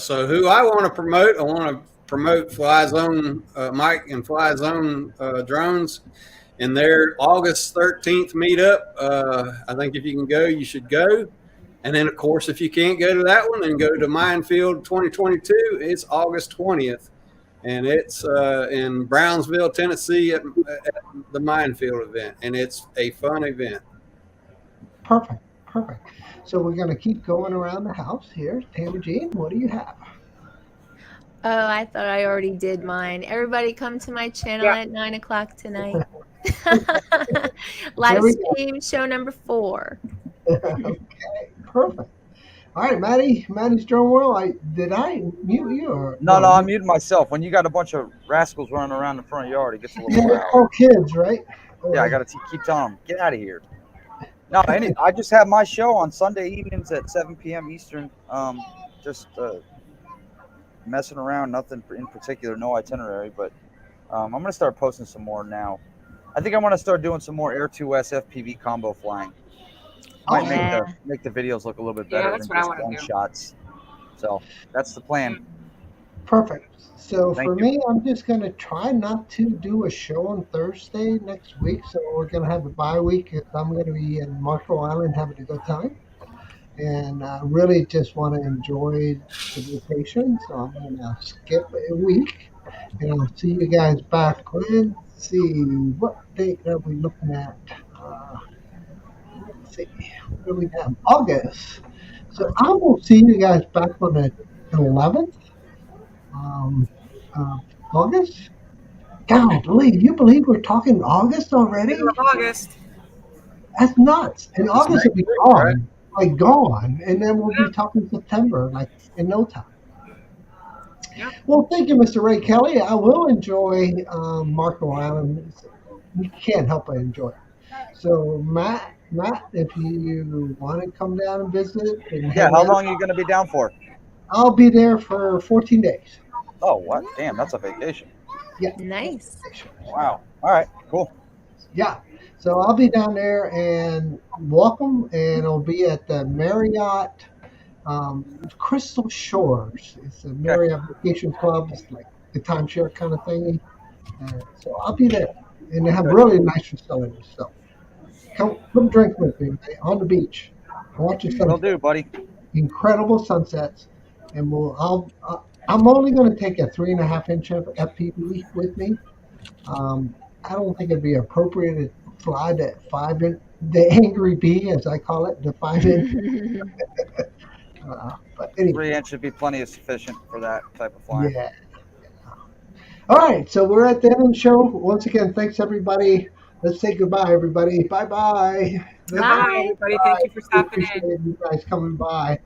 So who I want to promote, I want to promote Fly Zone Mike and Fly Zone drones in their August 13th meetup. I think if you can go, you should go. And then, of course, if you can't go to that one, then go to Minefield 2022. It's August 20th. And it's in Brownsville, Tennessee at the Minefield event. And it's a fun event. Perfect. So we're going to keep going around the house here. Tammy Jean, what do you have? Oh, I thought I already did mine. Everybody come to my channel at 9 o'clock tonight. Live stream show number 4. Okay, perfect. All right, Maddie's Drone World. Did I mute you? Or no, I'm muting myself. When you got a bunch of rascals running around the front yard, it gets a little loud. All kids, right? Yeah, I got to keep telling them, get out of here. No, I just have my show on Sunday evenings at 7 p.m. Eastern. Just messing around, nothing in particular, no itinerary, but I'm going to start posting some more now. I think I want to start doing some more Air 2S FPV combo flying. Might make the videos look a little bit better than just one shots. So that's the plan. Perfect. So for me, I'm just going to try not to do a show on Thursday next week. So we're going to have a bye week because I'm going to be in Marshall Island having a good time. And I really just want to enjoy the vacation. So I'm going to skip a week. And I'll see you guys back. Let's see. What date are we looking at? Let's see. What do we have? August. So I will see you guys back on the 11th. August? God, you believe we're talking August already? August. That's nuts. And August will be gone. Like gone. And then we'll be talking September, like in no time. Yeah. Well, thank you, Mr. Ray Kelly. I will enjoy Marco Island. You can't help but enjoy it. So, Matt, if you want to come down and visit. How long are you going to be down for? I'll be there for 14 days. Oh, what? Damn, that's a vacation. Yeah. Nice. Wow. All right, cool. Yeah. So I'll be down there and welcome, and I'll be at the Marriott Crystal Shores. It's a Marriott Vacation Club. It's like the timeshare kind of thing. So I'll be there, and they have really nice facilities. So come drink with me on the beach. Watch the sunset. Will do, buddy. Incredible sunsets, and I'm only going to take a 3.5-inch FPV with me. I don't think it'd be appropriate to fly that 5-inch, the Angry Bee, as I call it, the 5-inch. But anyway. 3-inch should be plenty sufficient for that type of flying. Yeah. All right, so we're at the end of the show. Once again, thanks everybody. Let's say goodbye, everybody. Bye-bye. Bye, everybody. Thank you for stopping in. Appreciate you guys coming by.